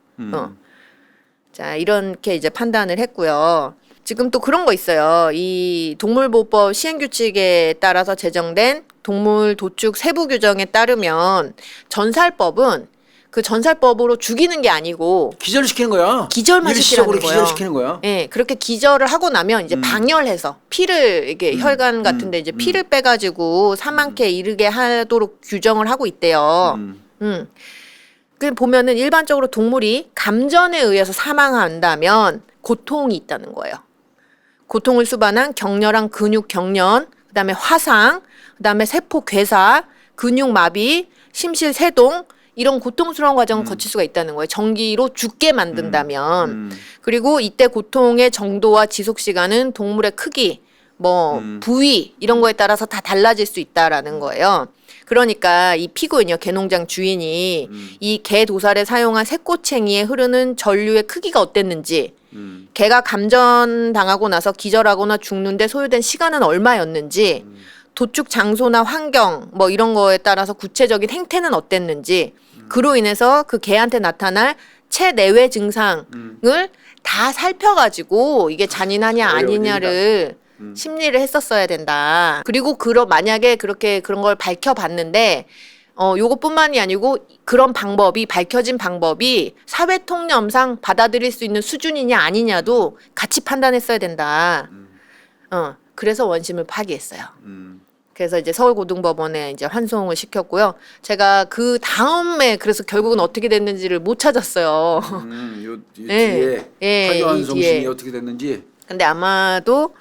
자, 이렇게 이제 판단을 했고요. 지금 또 그런 거 있어요. 이 동물보호법 시행규칙에 따라서 제정된 동물 도축 세부 규정에 따르면 전살법은 그 전살법으로 죽이는 게 아니고 기절시키는 거야. 기절만 일시적으로 시키라는 거예요. 기절시키는 거야. 예, 그렇게 기절을 하고 나면 이제 방열해서 피를 이게 혈관 같은데 이제 피를 빼가지고 사망케 이르게 하도록 규정을 하고 있대요. 그 보면은 일반적으로 동물이 감전에 의해서 사망한다면 고통이 있다는 거예요. 고통을 수반한 격렬한 근육 경련, 그다음에 화상, 그다음에 세포 괴사, 근육 마비, 심실 세동 이런 고통스러운 과정을 거칠 수가 있다는 거예요. 전기로 죽게 만든다면. 그리고 이때 고통의 정도와 지속 시간은 동물의 크기, 뭐 부위 이런 거에 따라서 다 달라질 수 있다라는 거예요. 그러니까 이 피고인이요, 개농장 주인이 이 개 도살에 사용한 새꼬챙이에 흐르는 전류의 크기가 어땠는지, 개가 감전당하고 나서 기절하거나 죽는데 소요된 시간은 얼마였는지, 도축 장소나 환경 뭐 이런 거에 따라서 구체적인 행태는 어땠는지, 그로 인해서 그 개한테 나타날 체내외 증상을 다 살펴가지고 이게 잔인하냐 아니냐를 심리를 했었어야 된다. 그리고 만약에 그렇게 그런 걸 밝혀봤는데 요것뿐만이 아니고 그런 방법이 밝혀진 방법이 사회 통념상 받아들일 수 있는 수준이냐 아니냐도 같이 판단했어야 된다. 그래서 원심을 파기했어요. 그래서 이제 서울고등법원에 이제 환송을 시켰고요. 제가 그 다음에 그래서 결국은 어떻게 됐는지를 못 찾았어요. 요 예, 뒤에 이 파기환송심이 뒤에. 어떻게 됐는지. 근데 아마도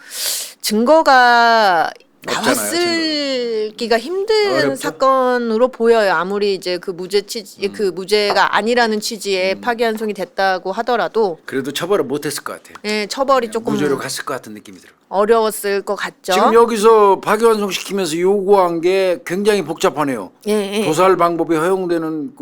증거가 없잖아요, 나왔을기가 힘든 어렵죠? 사건으로 보여요. 아무리 이제 그 무죄 취지, 그 무죄가 아니라는 취지의 파기환송이 됐다고 하더라도, 그래도 처벌을 못했을 것 같아요. 예, 처벌이 조금 무죄로 갔을 것 같은 느낌이 들어. 어려웠을 것 같죠. 지금 여기서 파기환송 시키면서 요구한 게 굉장히 복잡하네요. 예, 예. 도살 방법이 허용되는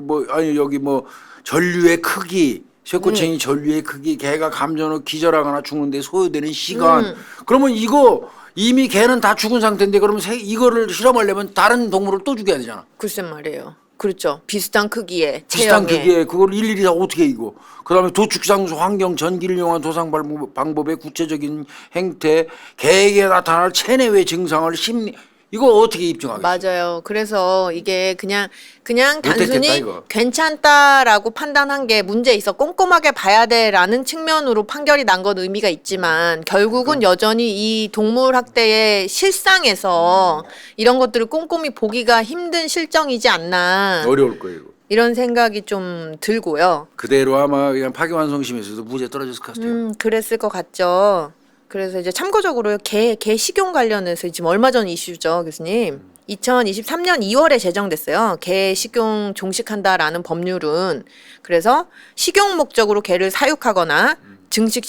여기 뭐 전류의 크기, 쇠꼬챙이 전류의 크기, 개가 감전 후 기절하거나 죽는데 소요되는 시간. 그러면 이거 이미 개는 다 죽은 상태인데 그러면 이거를 실험하려면 다른 동물을 또 죽여야 되잖아. 글쎄 말이에요. 그렇죠. 비슷한 크기의 비슷한 체형의. 크기에 그걸 일일이 다 어떻게 이거. 그다음에 도축상수 환경 전기를 이용한 도상 방법의 구체적인 행태, 개에게 나타날 체내외 증상을 심리 이거 어떻게 입증하겠어? 맞아요. 그래서 이게 그냥 못했겠다, 단순히 이거. 괜찮다라고 판단한 게 문제 있어 꼼꼼하게 봐야 돼라는 측면으로 판결이 난 건 의미가 있지만 결국은 여전히 이 동물 학대의 실상에서 이런 것들을 꼼꼼히 보기가 힘든 실정이지 않나 어려울 거예요. 이거. 이런 생각이 좀 들고요. 그대로 아마 그냥 파기환송심에서도 무죄 떨어졌을 것 같아요. 그랬을 것 같죠. 그래서 이제 참고적으로 개 식용 관련해서 지금 얼마 전 이슈죠, 교수님. 2023년 2월에 제정됐어요. 개 식용 종식한다라는 법률은. 그래서 식용 목적으로 개를 사육하거나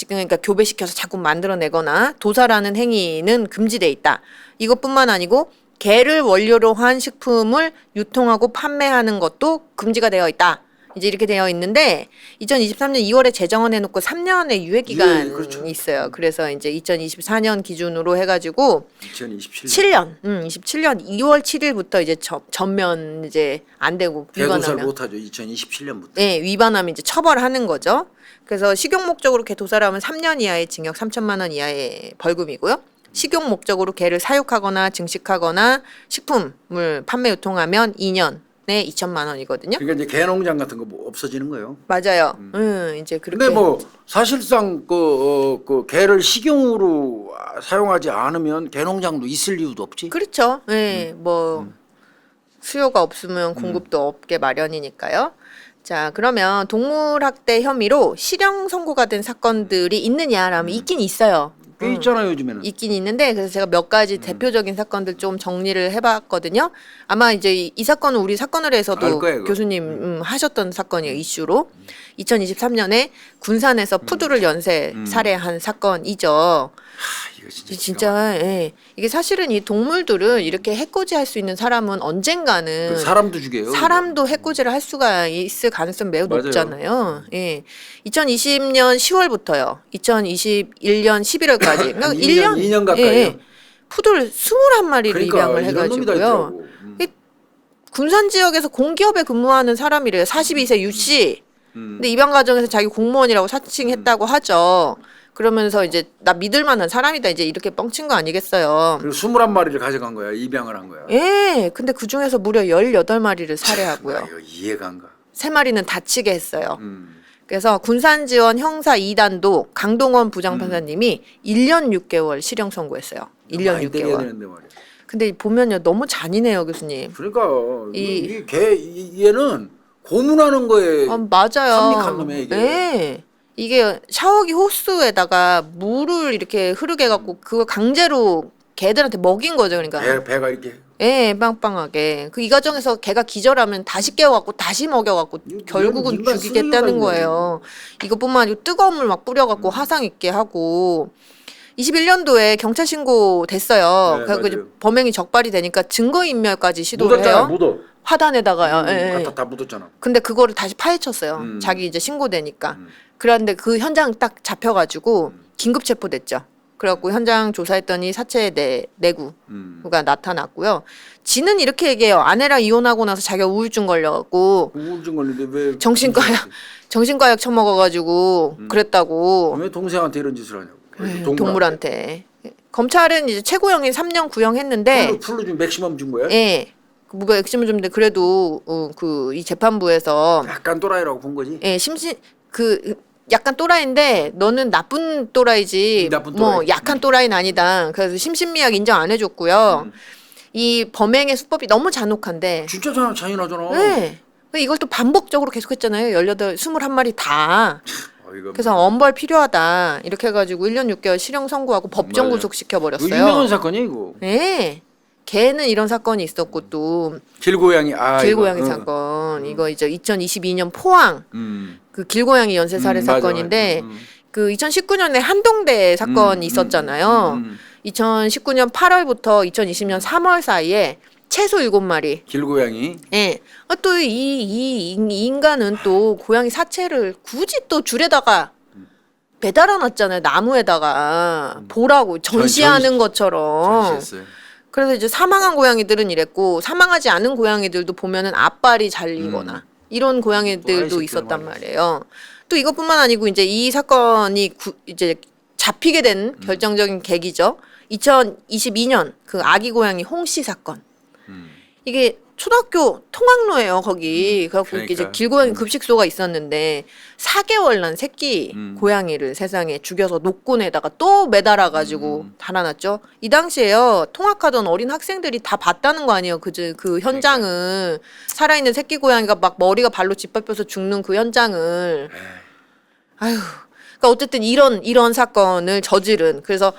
그러니까 교배시켜서 자꾸 만들어내거나 도살하는 행위는 금지돼 있다. 이것뿐만 아니고 개를 원료로 한 식품을 유통하고 판매하는 것도 금지가 되어 있다. 이제 이렇게 되어 있는데 2023년 2월에 제정을 해놓고 3년의 유예 기간이 그렇죠. 있어요. 그래서 이제 2024년 기준으로 해가지고 2027년 27년 2월 7일부터 이제 전면 이제 안 되고 개도살 위반하면 못하죠. 2027년부터. 네, 위반하면 이제 처벌하는 거죠. 그래서 식용 목적으로 개 도살하면 3년 이하의 징역 3천만 원 이하의 벌금이고요. 식용 목적으로 개를 사육하거나 증식하거나 식품을 판매 유통하면 2년에 2천만 원이거든요. 그러니까 이제 개농장 같은 거 뭐 없어지는 거예요. 맞아요. 이제 그렇게. 근데 뭐 사실상 그 개를 식용으로 사용하지 않으면 개농장도 있을 이유도 없지. 그렇죠. 예, 뭐 수요가 없으면 공급도 없게 마련이니까요. 자, 그러면 동물학대 혐의로 실형 선고가 된 사건들이 있느냐라면 있긴 있어요. 꽤 있잖아요 요즘에는. 있긴 있는데 그래서 제가 몇 가지 대표적인 사건들 좀 정리를 해봤거든요. 아마 이제 이 사건은 우리 사건을 알 해서도 거예요, 그거. 교수님 하셨던 사건이에요. 이슈로 2023년에 군산에서 푸드를 연쇄 살해한 사건이죠. 이거 진짜 진짜 예. 이게 사실은 이 동물들을 이렇게 해코지할 수 있는 사람은 언젠가는 그 사람도 죽여요. 사람도 해코지를 할 수가 있을 가능성이 매우 맞아요. 높잖아요. 예. 2020년 10월부터요. 2021년 11월까지. 그러니까 2년 가까이요. 푸들 21마리를 그러니까 입양을 이런 놈이 다 해가지고요. 있더라고. 군산 지역에서 공기업에 근무하는 사람이래요. 42세 유씨. 근데 입양 과정에서 자기 공무원이라고 사칭했다고 하죠. 그러면서 이제 나 믿을 만한 사람이다 이제 이렇게 뻥친 거 아니겠어요. 그리고 21마리를 가져간 거야. 입양을 한 거야. 예. 근데 그 중에서 무려 18마리를 살해하고요. 이거 이해가 안 가. 3마리는 다치게 했어요. 그래서 군산지원 형사 2단도 강동원 부장판사님이 1년 6개월 실형 선고했어요. 1년 많이 때려야 6개월. 되는데 말이야. 근데 보면요 너무 잔인해요 교수님. 그러니까 이- 얘는 고문하는 거에 맞아요. 탐닉한 놈이야, 이게. 예. 이게 샤워기 호스에다가 물을 이렇게 흐르게 해갖고 그걸 강제로 개들한테 먹인 거죠. 그러니까 배가 이렇게 예, 빵빵하게. 그 이 과정에서 걔가 기절하면 다시 깨워갖고 다시 먹여갖고 결국은 인간 죽이겠다는 쓰레기가 거예요. 이것뿐만 아니고 뜨거운 물 막 뿌려갖고 화상 입게 하고. 21년도에 경찰 신고 됐어요. 네, 그래서 이제 맞아요. 범행이 적발이 되니까 증거인멸까지 시도를 묻었잖아. 해요. 묻어. 화단에다가요. 예, 예. 다 묻었잖아. 근데 그거를 다시 파헤쳤어요. 자기 이제 신고되니까. 그런데 그 현장 딱 잡혀가지고 긴급 체포됐죠. 그래갖고 현장 조사했더니 사체 내구가 나타났고요. 지는 이렇게 얘기해요. 아내랑 이혼하고 나서 자기가 우울증 걸려갖고 우울증 걸리는데 왜 정신과약 처먹어가지고 그랬다고. 왜 동생한테 이런 짓을 하냐고. 동물한테. 검찰은 이제 최고형이 3년 구형했는데 풀로 좀 맥시멈 준 거야? 예. 무죄 액심을 줬는데 그래도 그 이 재판부에서 약간 또라이라고 본 거지. 예, 약간 또라이인데 너는 나쁜 또라이지 나쁜 뭐 또라이. 약한 또라이는 아니다. 그래서 심신미약 인정 안 해줬고요. 이 범행의 수법이 너무 잔혹한데 진짜 잔인하잖아. 네. 이걸 또 반복적으로 계속했잖아요. 21마리 다. 이거 그래서 엄벌 필요하다. 이렇게 해가지고 1년 6개월 실형 선고하고 법정 맞아요. 구속시켜버렸어요. 이거 유명한 사건이야 이거. 네. 걔는 이런 사건이 있었고 또 길고양이 길고양이 사건 이거 이제 2022년 포항 그 길고양이 연쇄 살해 사건인데 그 2019년에 한동대 사건이 있었잖아요. 2019년 8월부터 2020년 3월 사이에 최소 7마리. 길고양이. 예. 또 이 인간은 또 고양이 사체를 굳이 또 줄에다가 매달아놨잖아요. 나무에다가 보라고 전시하는 것처럼. 전시했어요. 그래서 이제 사망한 고양이들은 이랬고 사망하지 않은 고양이들도 보면은 앞발이 잘리거나 이런 고양이들도 있었단 말이에요. 또 이것뿐만 아니고 이제 이 사건이 이제 잡히게 된 결정적인 계기죠. 2022년 그 아기 고양이 홍씨 사건. 이게 초등학교 통학로예요, 거기. 그래갖고 이렇게 이제 그러니까요. 길고양이 급식소가 있었는데 4개월 난 새끼 고양이를 세상에 죽여서 노끈에다가 또 매달아가지고 달아놨죠. 이 당시에요, 통학하던 어린 학생들이 다 봤다는 거 아니에요, 그 현장을. 살아있는 새끼 고양이가 막 머리가 발로 짓밟혀서 죽는 그 현장을. 아휴. 그러니까 어쨌든 이런 사건을 저지른, 그래서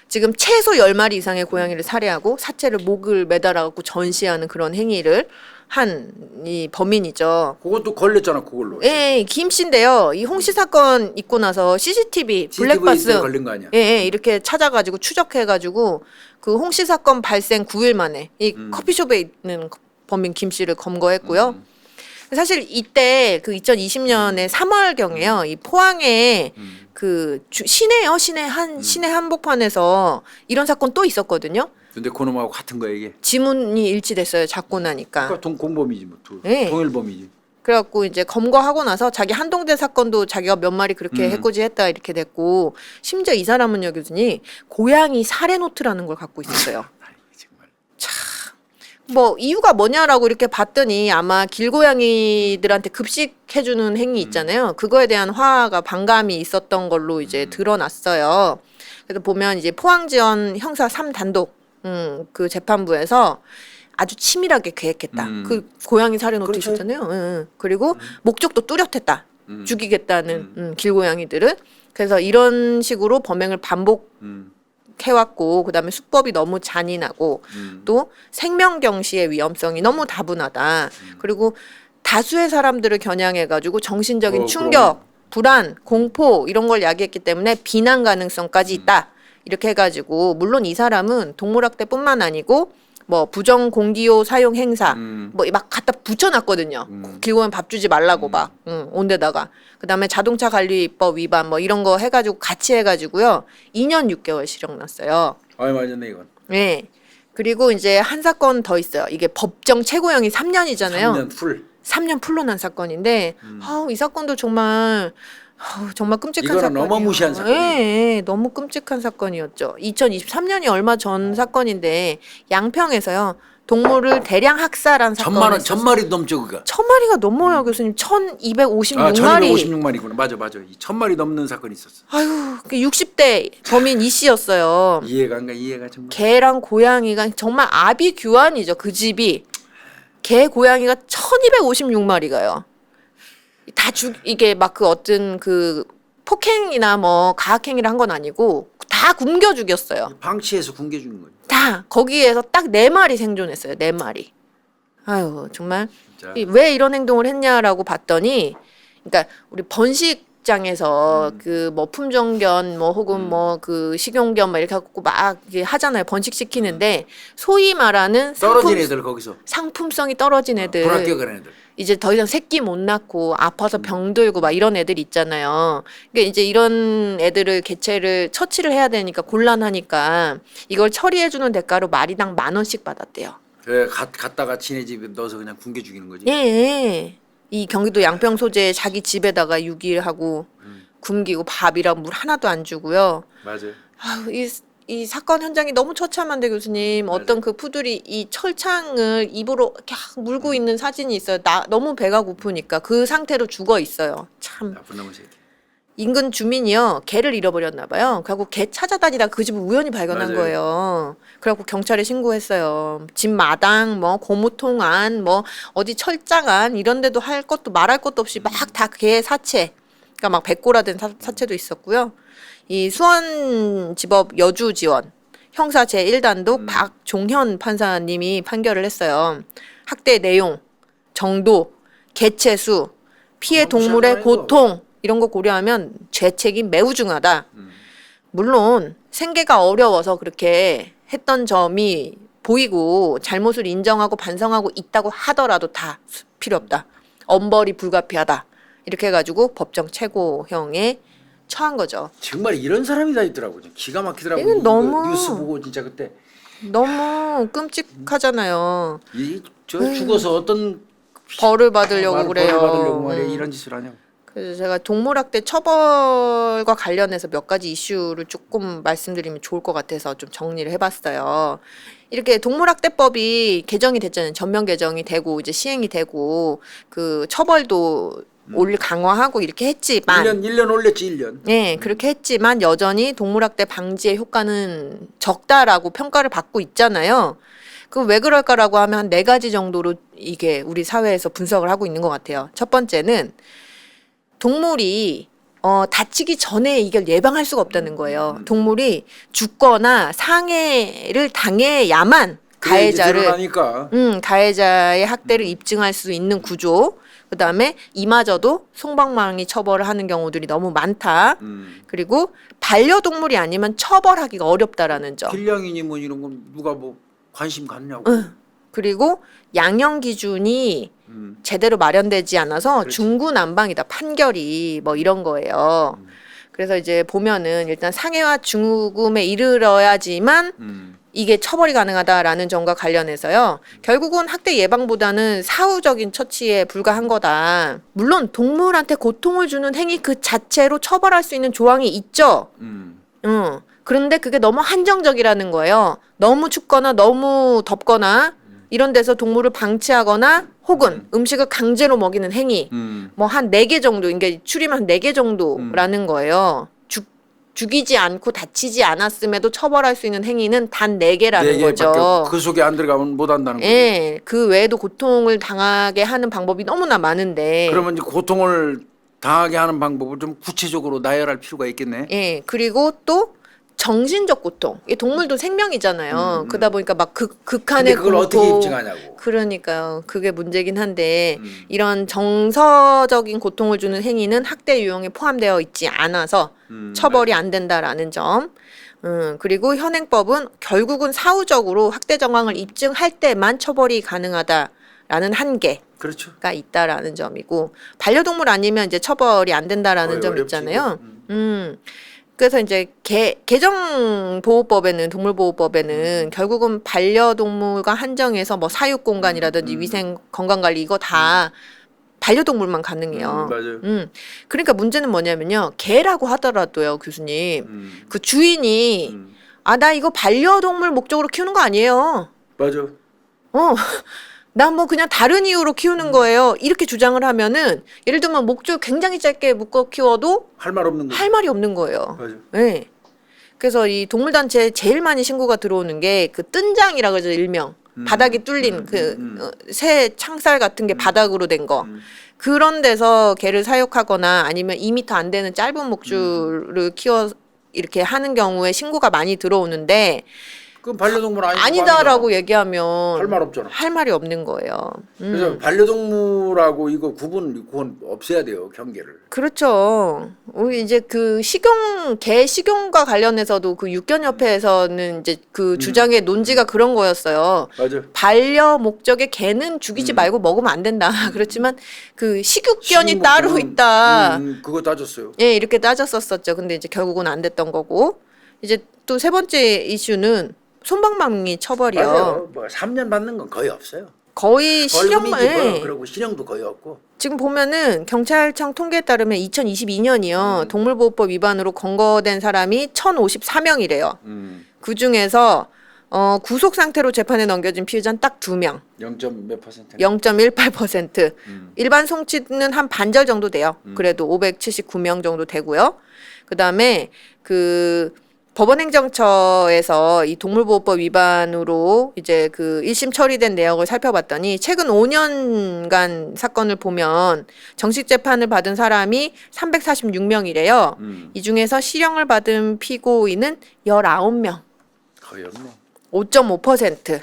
지금 최소 10마리 이상의 고양이를 살해하고 사체를 목을 매달아갖고 전시하는 그런 행위를 한 이 범인이죠. 그것도 걸렸잖아, 그걸로. 예, 김 씨인데요. 이 홍씨 사건 있고 나서 CCTV 블랙박스 걸린 거 아니야? 예, 이렇게 찾아가지고 추적해가지고 그 홍씨 사건 발생 9일 만에 이 커피숍에 있는 범인 김 씨를 검거했고요. 사실 이때 그 2020년에 3월경에요. 이 포항에 그 시내요, 시내 한복판에서 이런 사건 또 있었거든요. 근데 그놈하고 같은 거야 이게. 지문이 일치됐어요. 잡고 나니까. 그러니까 공범이지 뭐. 네. 동일범이지. 그래갖고 이제 검거하고 나서 자기 한동대 사건도 자기가 몇 마리 그렇게 해코지했다 이렇게 됐고, 심지어 이 사람은요, 교수님, 고양이 살해 노트라는 걸 갖고 있었어요. 정말. 뭐 이유가 뭐냐라고 이렇게 봤더니 아마 길고양이들한테 급식해주는 행위 있잖아요. 그거에 대한 화가 반감이 있었던 걸로 이제 드러났어요. 그래서 보면 이제 포항지원 형사 3단독 그 재판부에서 아주 치밀하게 계획했다. 그 고양이 살해 노트 그렇죠. 있었잖아요. 그리고 목적도 뚜렷했다. 죽이겠다는 길고양이들을. 그래서 이런 식으로 범행을 반복 해왔고, 그다음에 수법이 너무 잔인하고 또 생명 경시의 위험성이 너무 다분하다. 그리고 다수의 사람들을 겨냥해가지고 정신적인 충격, 불안, 공포 이런 걸 야기했기 때문에 비난 가능성까지 있다. 이렇게 해가지고, 물론 이 사람은 동물학대뿐만 아니고 뭐 부정 공기요 사용 행사 뭐 막 갖다 붙여놨거든요. 길고양이 밥 주지 말라고 막 온데다가, 그다음에 자동차 관리법 위반 뭐 이런 거 해가지고 같이 해가지고요 2년 6개월 실형 났어요. 아이 맞았네 이건. 네. 그리고 이제 한 사건 더 있어요. 이게 법정 최고형이 3년이잖아요. 3년 풀. 3년 풀로 난 사건인데 이 사건도 정말 끔찍한 이거는 사건이에요. 어마무시한 사건이에요. 예, 너무 끔찍한 사건이었죠. 2023년이 얼마 전 사건인데 양평에서요 동물을 대량 학살한 사건이 있었어요. 1000마리 넘죠 그가. 1000마리가 넘어요, 교수님. 1256마리. 1256마리구나. 맞아. 이 1000마리 넘는 사건이 있었어. 아유, 60대 범인 이 씨였어요. 이해가 안 가. 이해가 정말. 개랑 고양이가 정말 아비규환이죠. 그 집이. 개 고양이가 1256마리가요. 이게 막 그 어떤 그 폭행이나 뭐 가학행위를 한 건 아니고 다 굶겨 죽였어요. 방치해서 굶겨주는 거예요. 다 거기에서 딱 4마리 생존했어요. 4마리. 아유, 정말 진짜. 왜 이런 행동을 했냐라고 봤더니, 그러니까 우리 번식장에서 그 뭐 품종견 뭐 혹은 뭐 그 식용견 막 이렇게 갖고 막 이게 하잖아요. 번식시키는데 소위 말하는 떨어진 애들 거기서. 상품성이 떨어진 애들, 불합격한 애들. 이제 더 이상 새끼 못 낳고 아파서 병들고 막 이런 애들 있잖아요. 그러니까 이제 이런 애들을 처치를 해야 되니까 곤란하니까 이걸 처리해주는 대가로 마리당 10,000원씩 받았대요. 그래 갔다가 지네 집에 넣어서 그냥 굶겨 죽이는 거지. 예. 이 경기도 양평 소재 자기 집에다가 유기하고 굶기고 밥이랑 물 하나도 안 주고요. 맞아요. 아유, 이 사건 현장이 너무 처참한데, 교수님. 어떤 그 푸들이 이 철창을 입으로 이렇게 물고 있는 사진이 있어요. 너무 배가 고프니까 그 상태로 죽어 있어요. 참. 나쁜 놈의 새끼. 인근 주민이요, 개를 잃어버렸나 봐요. 그래갖고 개 찾아다니다 그 집을 우연히 발견한 맞아요. 거예요. 그래갖고 경찰에 신고했어요. 집 마당, 뭐 고무통 안, 뭐 어디 철장 안 이런 데도 할 것도 말할 것도 없이 막 다 개 사체, 그러니까 막 백골화된 사체도 있었고요. 이 수원지법 여주지원 형사 제1단독 박종현 판사님이 판결을 했어요. 학대 내용, 정도, 개체수, 피해 동물의 고통 이런 거 고려하면 죄책이 매우 중하다. 물론 생계가 어려워서 그렇게 했던 점이 보이고 잘못을 인정하고 반성하고 있다고 하더라도 다 필요 없다. 엄벌이 불가피하다. 이렇게 해가지고 법정 최고형의 처한 거죠. 정말 이런 사람이 다 있더라고요. 기가 막히더라고요. 이건 이거 너무- 뉴스 보고 진짜 그때 너무 끔찍하잖아요. 저 죽어서 어떤 벌을 받으려고 벌을 그래요. 받으려고 말이야 이런 짓을 하냐고. 그래서 제가 동물학대 처벌과 관련해서 몇 가지 이슈를 조금 말씀드리면 좋을 것 같아서 좀 정리를 해봤어요. 이렇게 동물학대법이 개정이 됐잖아요. 전면 개정이 되고 이제 시행이 되고 그 처벌도 올 강화하고 이렇게 했지만 1년 올렸지 1년. 네, 그렇게 했지만 여전히 동물학대 방지의 효과는 적다라고 평가를 받고 있잖아요. 그 왜 그럴까라고 하면 한 4가지 정도로 이게 우리 사회에서 분석을 하고 있는 것 같아요. 첫 번째는 동물이 다치기 전에 이걸 예방할 수가 없다는 거예요. 동물이 죽거나 상해를 당해야만 가해자의 학대를 입증할 수 있는 구조. 그다음에 이마저도 솜방망이 처벌을 하는 경우들이 너무 많다. 그리고 반려동물이 아니면 처벌하기가 어렵다라는 점. 길냥이니 뭐 이런 건 누가 뭐 관심 갖냐고. 그리고 양형 기준이 제대로 마련되지 않아서 그렇지. 중구난방이다. 판결이 뭐 이런 거예요. 그래서 이제 보면은 일단 상해와 죽음에 이르러야지만 이게 처벌이 가능하다라는 점과 관련해서요. 결국은 학대 예방보다는 사후적인 처치에 불과한 거다. 물론 동물한테 고통을 주는 행위 그 자체로 처벌할 수 있는 조항이 있죠. 그런데 그게 너무 한정적이라는 거예요. 너무 춥거나 너무 덥거나 이런 데서 동물을 방치하거나 혹은 음식을 강제로 먹이는 행위 뭐 한 4개 정도, 그러니까 추리면 한 4개 정도라는 거예요. 죽이지 않고 다치지 않았음에도 처벌할 수 있는 행위는 단 4개라는 거죠. 그 속에 안 들어가면 못 한다는 거죠. 예, 그 외에도 고통을 당하게 하는 방법이 너무나 많은데. 그러면 이제 고통을 당하게 하는 방법을 좀 구체적으로 나열할 필요가 있겠네. 예, 그리고 또 정신적 고통. 이 동물도 생명이잖아요. 그러다 보니까 막 근데 극한의 그걸 공포. 어떻게 입증하냐고. 그러니까요. 그게 문제긴 한데 이런 정서적인 고통을 주는 행위는 학대 유형에 포함되어 있지 않아서 처벌이 안 된다라는 점. 그리고 현행법은 결국은 사후적으로 학대 정황을 입증할 때만 처벌이 가능하다라는 한계가 그렇죠. 있다라는 점이고 반려동물 아니면 이제 처벌이 안 된다라는 점 어렵지, 있잖아요. 그래서 이제 개정보호법에는 동물보호법에는 결국은 반려동물과 한정해서 뭐 사육 공간이라든지 위생 건강관리 이거 다 반려동물만 가능해요. 맞아요. 그러니까 문제는 뭐냐면요. 개라고 하더라도요, 교수님. 그 주인이 나 이거 반려동물 목적으로 키우는 거 아니에요. 맞아. 나 뭐 그냥 다른 이유로 키우는 거예요. 이렇게 주장을 하면은 예를 들면 목줄 굉장히 짧게 묶어 키워도 할 말 없는 거. 할 말이 없는 거예요. 맞아. 네. 그래서 이 동물단체에 제일 많이 신고가 들어오는 게 그 뜬장이라 그러죠, 일명. 바닥이 뚫린 새 창살 같은 게 바닥으로 된 거. 그런 데서 개를 사육하거나 아니면 2m 안 되는 짧은 목줄을 키워 이렇게 하는 경우에 신고가 많이 들어오는데 그건 반려동물 아니다라고 얘기하면 할 말 없잖아. 할 말이 없는 거예요. 그래서 반려동물하고 이거 그건 없애야 돼요, 경계를. 그렇죠. 우리 이제 그 개 식용과 관련해서도 그 육견협회에서는 이제 그 주장의 논지가 그런 거였어요. 맞아. 반려 목적의 개는 죽이지 말고 먹으면 안 된다. 그렇지만 그 식육견이 식용 따로 목적은, 있다. 그거 따졌어요. 예, 이렇게 따졌었었죠. 근데 이제 결국은 안 됐던 거고. 이제 또 3번째 이슈는 솜방망이 처벌이요. 맞아요. 뭐 3년 받는 건 거의 없어요. 거의 실형만. 벌금이지 뭐. 그리고 실형도 거의 없고. 지금 보면은 경찰청 통계에 따르면 2022년이요. 동물보호법 위반으로 검거된 사람이 1,054명이래요. 그 중에서 구속 상태로 재판에 넘겨진 피의자는 딱 2명. 0.몇 퍼센트? 0.18%. 일반 송치는 한 반절 정도 돼요. 그래도 579명 정도 되고요. 그다음에 그 법원행정처에서 이 동물보호법 위반으로 이제 그 1심 처리된 내역을 살펴봤더니 최근 5년간 사건을 보면 정식 재판을 받은 사람이 346명이래요. 이 중에서 실형을 받은 피고인은 19명. 거의 없네. 5.5%.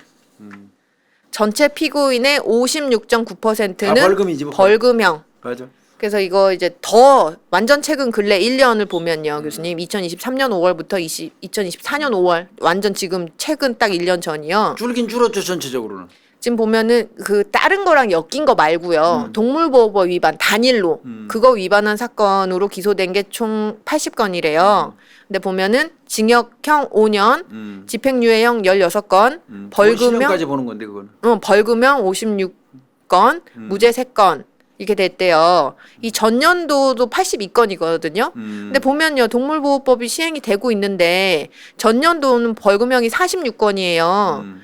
전체 피고인의 56.9%는 다 벌금이지 뭐. 벌금형. 맞아. 그래서 이거 이제 더 완전 최근 근래 1년을 보면요, 교수님. 2023년 5월부터 2024년 5월 완전 지금 최근 딱 1년 전이요. 줄긴 줄었죠 전체적으로는. 지금 보면은 그 다른 거랑 엮인 거 말고요. 동물보호법 위반 단일로 그거 위반한 사건으로 기소된 게 총 80건이래요. 근데 보면은 징역형 5년, 집행유예형 16건, 벌금형 까지 보는 건데 그거는. 벌금형 56건, 무죄 3건 이렇게 됐대요. 이 전년도도 82건이거든요. 근데 보면요, 동물보호법이 시행이 되고 있는데 전년도는 벌금형이 46건이에요.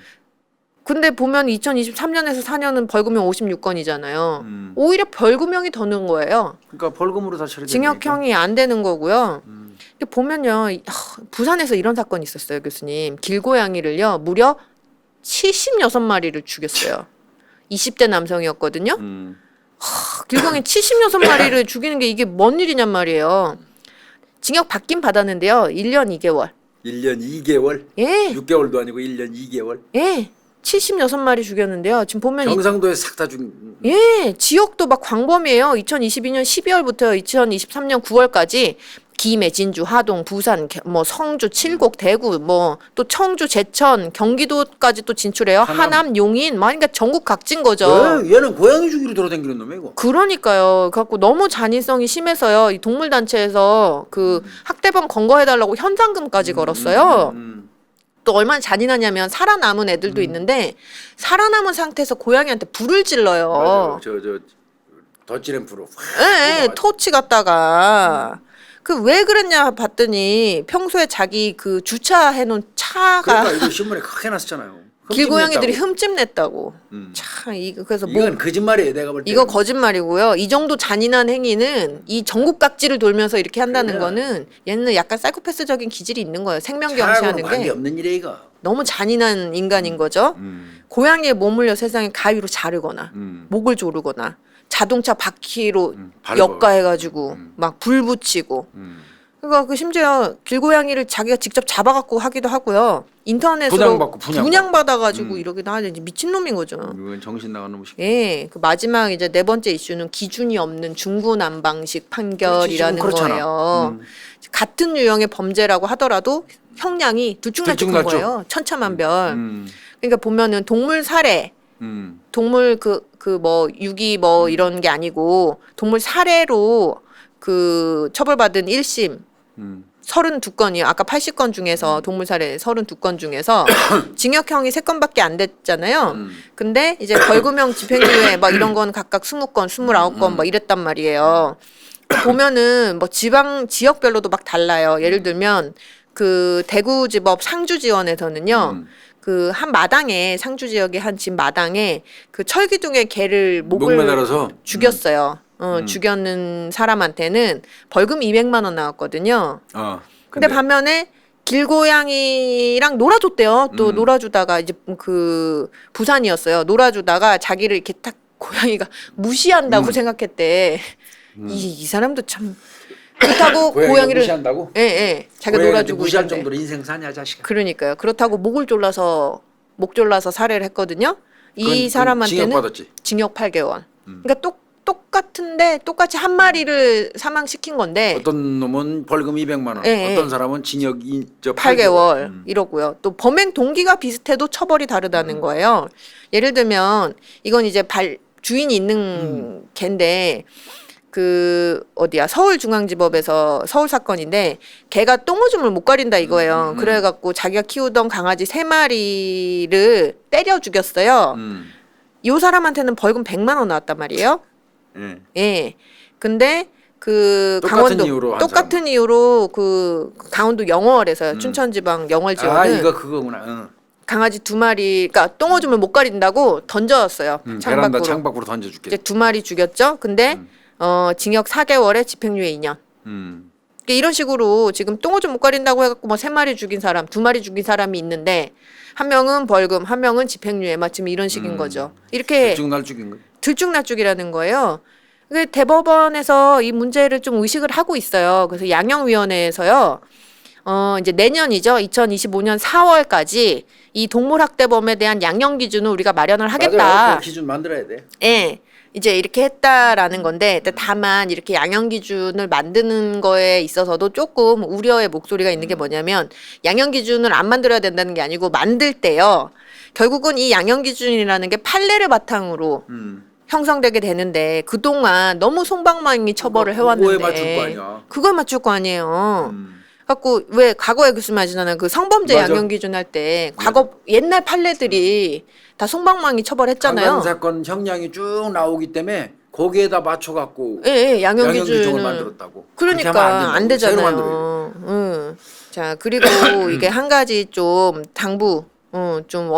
근데 보면 2023년에서 4년은 벌금형 56건이잖아요. 오히려 벌금형이 더 는 거예요. 그러니까 벌금으로 다 처리되니까. 징역형이 안 되는 거고요. 보면요, 부산에서 이런 사건이 있었어요, 교수님. 길고양이를요, 무려 76마리를 죽였어요. 20대 남성이었거든요. 길고양이 76마리를 죽이는 게 이게 뭔 일이냔 말이에요. 징역 받긴 받았는데요. 1년 2개월. 1년 2개월? 예. 6개월도 아니고 1년 2개월? 예. 76마리 죽였는데요. 지금 보면 경상도에 싹 다 죽. 예, 지역도 막 광범위해요. 2022년 12월부터 2023년 9월까지 김해, 진주, 하동, 부산, 뭐 성주, 칠곡, 대구, 뭐 또 청주, 제천, 경기도까지 또 진출해요. 하남, 용인, 막 그러니까 전국 각지인 거죠. 왜? 얘는 고양이 죽이로 돌아다니는 놈이야 이거. 그러니까요. 그래갖고 너무 잔인성이 심해서요. 이 동물단체에서 그 학대범 검거해달라고 현상금까지 걸었어요. 또 얼마나 잔인하냐면 살아남은 애들도 있는데 살아남은 상태에서 고양이한테 불을 질러요. 맞아요. 저 덧지램프로. 예, 토치 갖다가 그 왜 그랬냐 봤더니 평소에 자기 그 주차해 놓은 차가 그러니까 이거 신문에 크게 났었잖아요. 길고양이들이 흠집 냈다고. 참 이거 그래서 뭐 이건 거짓말이에요, 내가 볼 때. 이거 거짓말이고요. 이 정도 잔인한 행위는 이 전국 각지를 돌면서 이렇게 한다는 그래. 거는 얘는 약간 사이코패스적인 기질이 있는 거예요. 생명 경시하는 관계 게 없는 일이야 이거. 너무 잔인한 인간인 거죠. 고양이에 몸물려 세상에 가위로 자르거나 목을 조르거나 자동차 바퀴로 밟아. 역가해가지고 막 불 붙이고. 그러니까 그 심지어 길고양이를 자기가 직접 잡아갖고 하기도 하고요. 인터넷으로 분양받아가지고 이러기도 하죠. 미친 놈인 거죠. 이건 정신 나간 놈이시. 예, 그 마지막 이제 네 번째 이슈는 기준이 없는 중구난방식 판결이라는 그렇지, 지금 거예요. 같은 유형의 범죄라고 하더라도 형량이 들쭉날쭉한 거예요. 천차만별. 그러니까 보면은 동물 살해, 동물 그 뭐 유기 뭐 이런 게 아니고 동물 살해로 그 처벌받은 1심 32건이요. 아까 80건 중에서 동물 살해 32건 중에서 징역형이 3건밖에 안 됐잖아요. 근데 이제 벌금형 집행유예 막 이런 건 각각 20건, 29건 막 이랬단 말이에요. 보면은 뭐 지역별로도 막 달라요. 예를 들면 그 대구지법 상주지원에서는요. 그 한 마당에 상주 지역의 한 집 마당에 그 철기둥에 개를 목을 매달아서 죽였어요. 죽였는 사람한테는 벌금 200만 원 나왔거든요. 근데 반면에 길고양이랑 놀아줬대요. 또 놀아주다가 이제 그 부산이었어요. 놀아주다가 자기를 이렇게 딱 고양이가 무시한다고 생각했대. 이 사람도 참 그렇다고 고양이를 무시한다고? 예, 예. 자기가 놀아주고 무시할 있는데. 정도로 인생 사냐 자식아. 그러니까요. 그렇다고 목 졸라서 살해를 했거든요. 이 사람한테는 징역 8개월. 그러니까 똑같은데 똑같이 한 마리를 사망시킨 건데 어떤 놈은 벌금 200만 원, 예, 어떤 사람은 징역 8개월 이러고요. 또 범행 동기가 비슷해도 처벌이 다르다는 거예요. 예를 들면 이건 이제 주인이 있는 개인데 그 어디야 서울중앙지법에서 서울 사건인데 개가 똥오줌을 못 가린다 이거예요. 그래갖고 자기가 키우던 강아지 3마리를 때려 죽였어요. 이 사람한테는 벌금 100만 원 나왔단 말이에요. 예. 근데 그 똑같은 이유로 그 강원도 영월에서 춘천지방 영월지원은 이거 그거구나. 강아지 2마리, 그러니까 똥오줌을 못 가린다고 던졌어요. 베란다 창밖으로 던져줄게. 이제 2마리 죽였죠. 근데 징역 4개월에 집행유예 2년. 그러니까 이런 식으로 지금 똥오줌 못 가린다고 해갖고 뭐 3마리 죽인 사람, 2마리 죽인 사람이 있는데 한 명은 벌금, 한 명은 집행유예, 마침 이런 식인 거죠. 이렇게 들쭉날쭉인 거. 들쭉날쭉이라는 거예요. 대법원에서 이 문제를 좀 의식을 하고 있어요. 그래서 양형위원회에서요. 이제 내년이죠. 2025년 4월까지 이 동물학대범에 대한 양형 기준을 우리가 마련을 하겠다. 맞아요. 그 기준 만들어야 돼. 예. 이제 이렇게 했다라는 건데 다만 이렇게 양형 기준을 만드는 거에 있어서도 조금 우려의 목소리가 있는 게 뭐냐면 양형 기준을 안 만들어야 된다는 게 아니고 만들 때요. 결국은 이 양형 기준이라는 게 판례를 바탕으로 형성되게 되는데 그동안 너무 송방망이 처벌을 해왔는데 그거에 맞출 거 아니야. 그걸 맞출 거 아니에요. 갖고 왜 과거에 말씀하시잖아요. 그 성범죄 맞아. 양형 기준 할 때 과거 옛날 판례들이 다 송방망이 처벌했잖아요. 강간 사건 형량이 쭉 나오기 때문에 거기에다 맞춰 갖고 예, 양형 양형 규정을 기준을 만들었다고. 그렇게 하면 그러니까 안 된다고. 새로 만들어야 되잖아요. 자 그리고 이게 한 가지 좀 당부 좀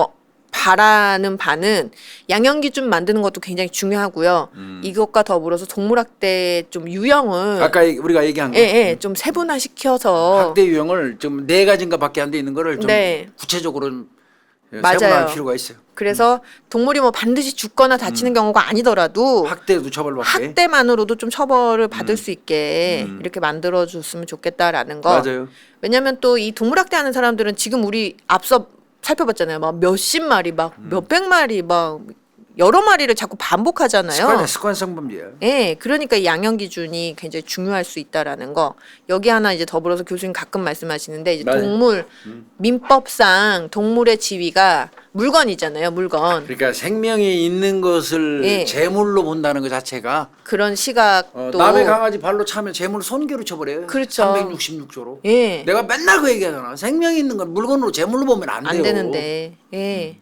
바라는 바는 양형 기준 만드는 것도 굉장히 중요하고요. 이것과 더불어서 동물학대 좀 유형을 아까 우리가 얘기한 거. 좀 세분화시켜서 학대 유형을 좀 4가지인가밖에 안 돼 있는 거를 좀 네. 구체적으로 맞아요. 세분화할 필요가 있어요. 그래서 동물이 뭐 반드시 죽거나 다치는 경우가 아니더라도 학대도 처벌받게. 학대만으로도 좀 처벌을 받을 수 있게 이렇게 만들어줬으면 좋겠다라는 거. 맞아요. 왜냐하면 또 이 동물학대하는 사람들은 지금 우리 앞서 살펴봤잖아요. 막 몇십 마리, 막 몇백 마리, 막 여러 마리를 자꾸 반복하잖아요. 습관성 범죄야. 예, 그러니까 이 양형 기준이 굉장히 중요할 수 있다라는 거. 여기 하나 이제 더불어서 교수님 가끔 말씀하시는데 이제 맞아요. 동물 민법상 동물의 지위가 물건이잖아요, 물건. 그러니까 생명이 있는 것을 예. 재물로 본다는 것 자체가 그런 시각도 남의 강아지 발로 차면 재물 손괴로 쳐버려요. 그렇죠. 366조로. 예. 내가 맨날 그 얘기하잖아. 생명이 있는 건 물건으로 재물로 보면 안 돼요. 안 되는데. 예.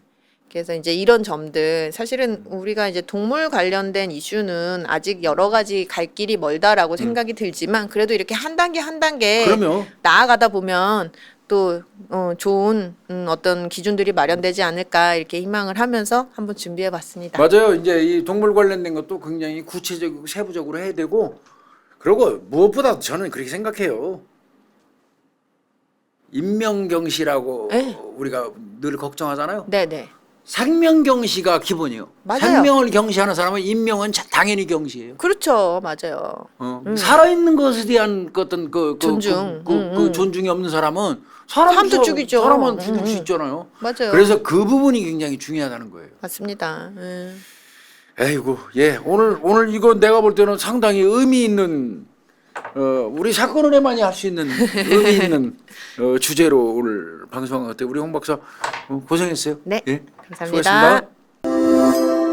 그래서 이제 이런 점들 사실은 우리가 이제 동물 관련된 이슈는 아직 여러 가지 갈 길이 멀다라고 생각이 들지만 그래도 이렇게 한 단계 한 단계 그럼요. 나아가다 보면 또 좋은 어떤 기준들이 마련되지 않을까 이렇게 희망을 하면서 한번 준비해 봤습니다. 맞아요. 이제 이 동물 관련된 것도 굉장히 구체적이고 세부적으로 해야 되고 그리고 무엇보다 저는 그렇게 생각해요. 인명경시라고 네. 우리가 늘 걱정하잖아요. 네네. 생명경시가 기본이에요. 맞아요. 생명을 경시하는 사람은 인명은 당연히 경시해요. 그렇죠. 맞아요. 살아있는 것에 대한 어떤 존중. 그 존중이 없는 사람은 사람도 죽이죠. 사람은 죽일 수 있잖아요. 맞아요. 그래서 그 부분이 굉장히 중요하다는 거예요. 맞습니다. 에이구, 예, 오늘 이거 내가 볼 때는 상당히 의미 있는 우리 사건을 해만이 할 수 있는 의미 있는 주제로 오늘 방송한 것 같아요. 우리 홍 박사 고생했어요. 네, 예, 감사합니다. 수고했습니다.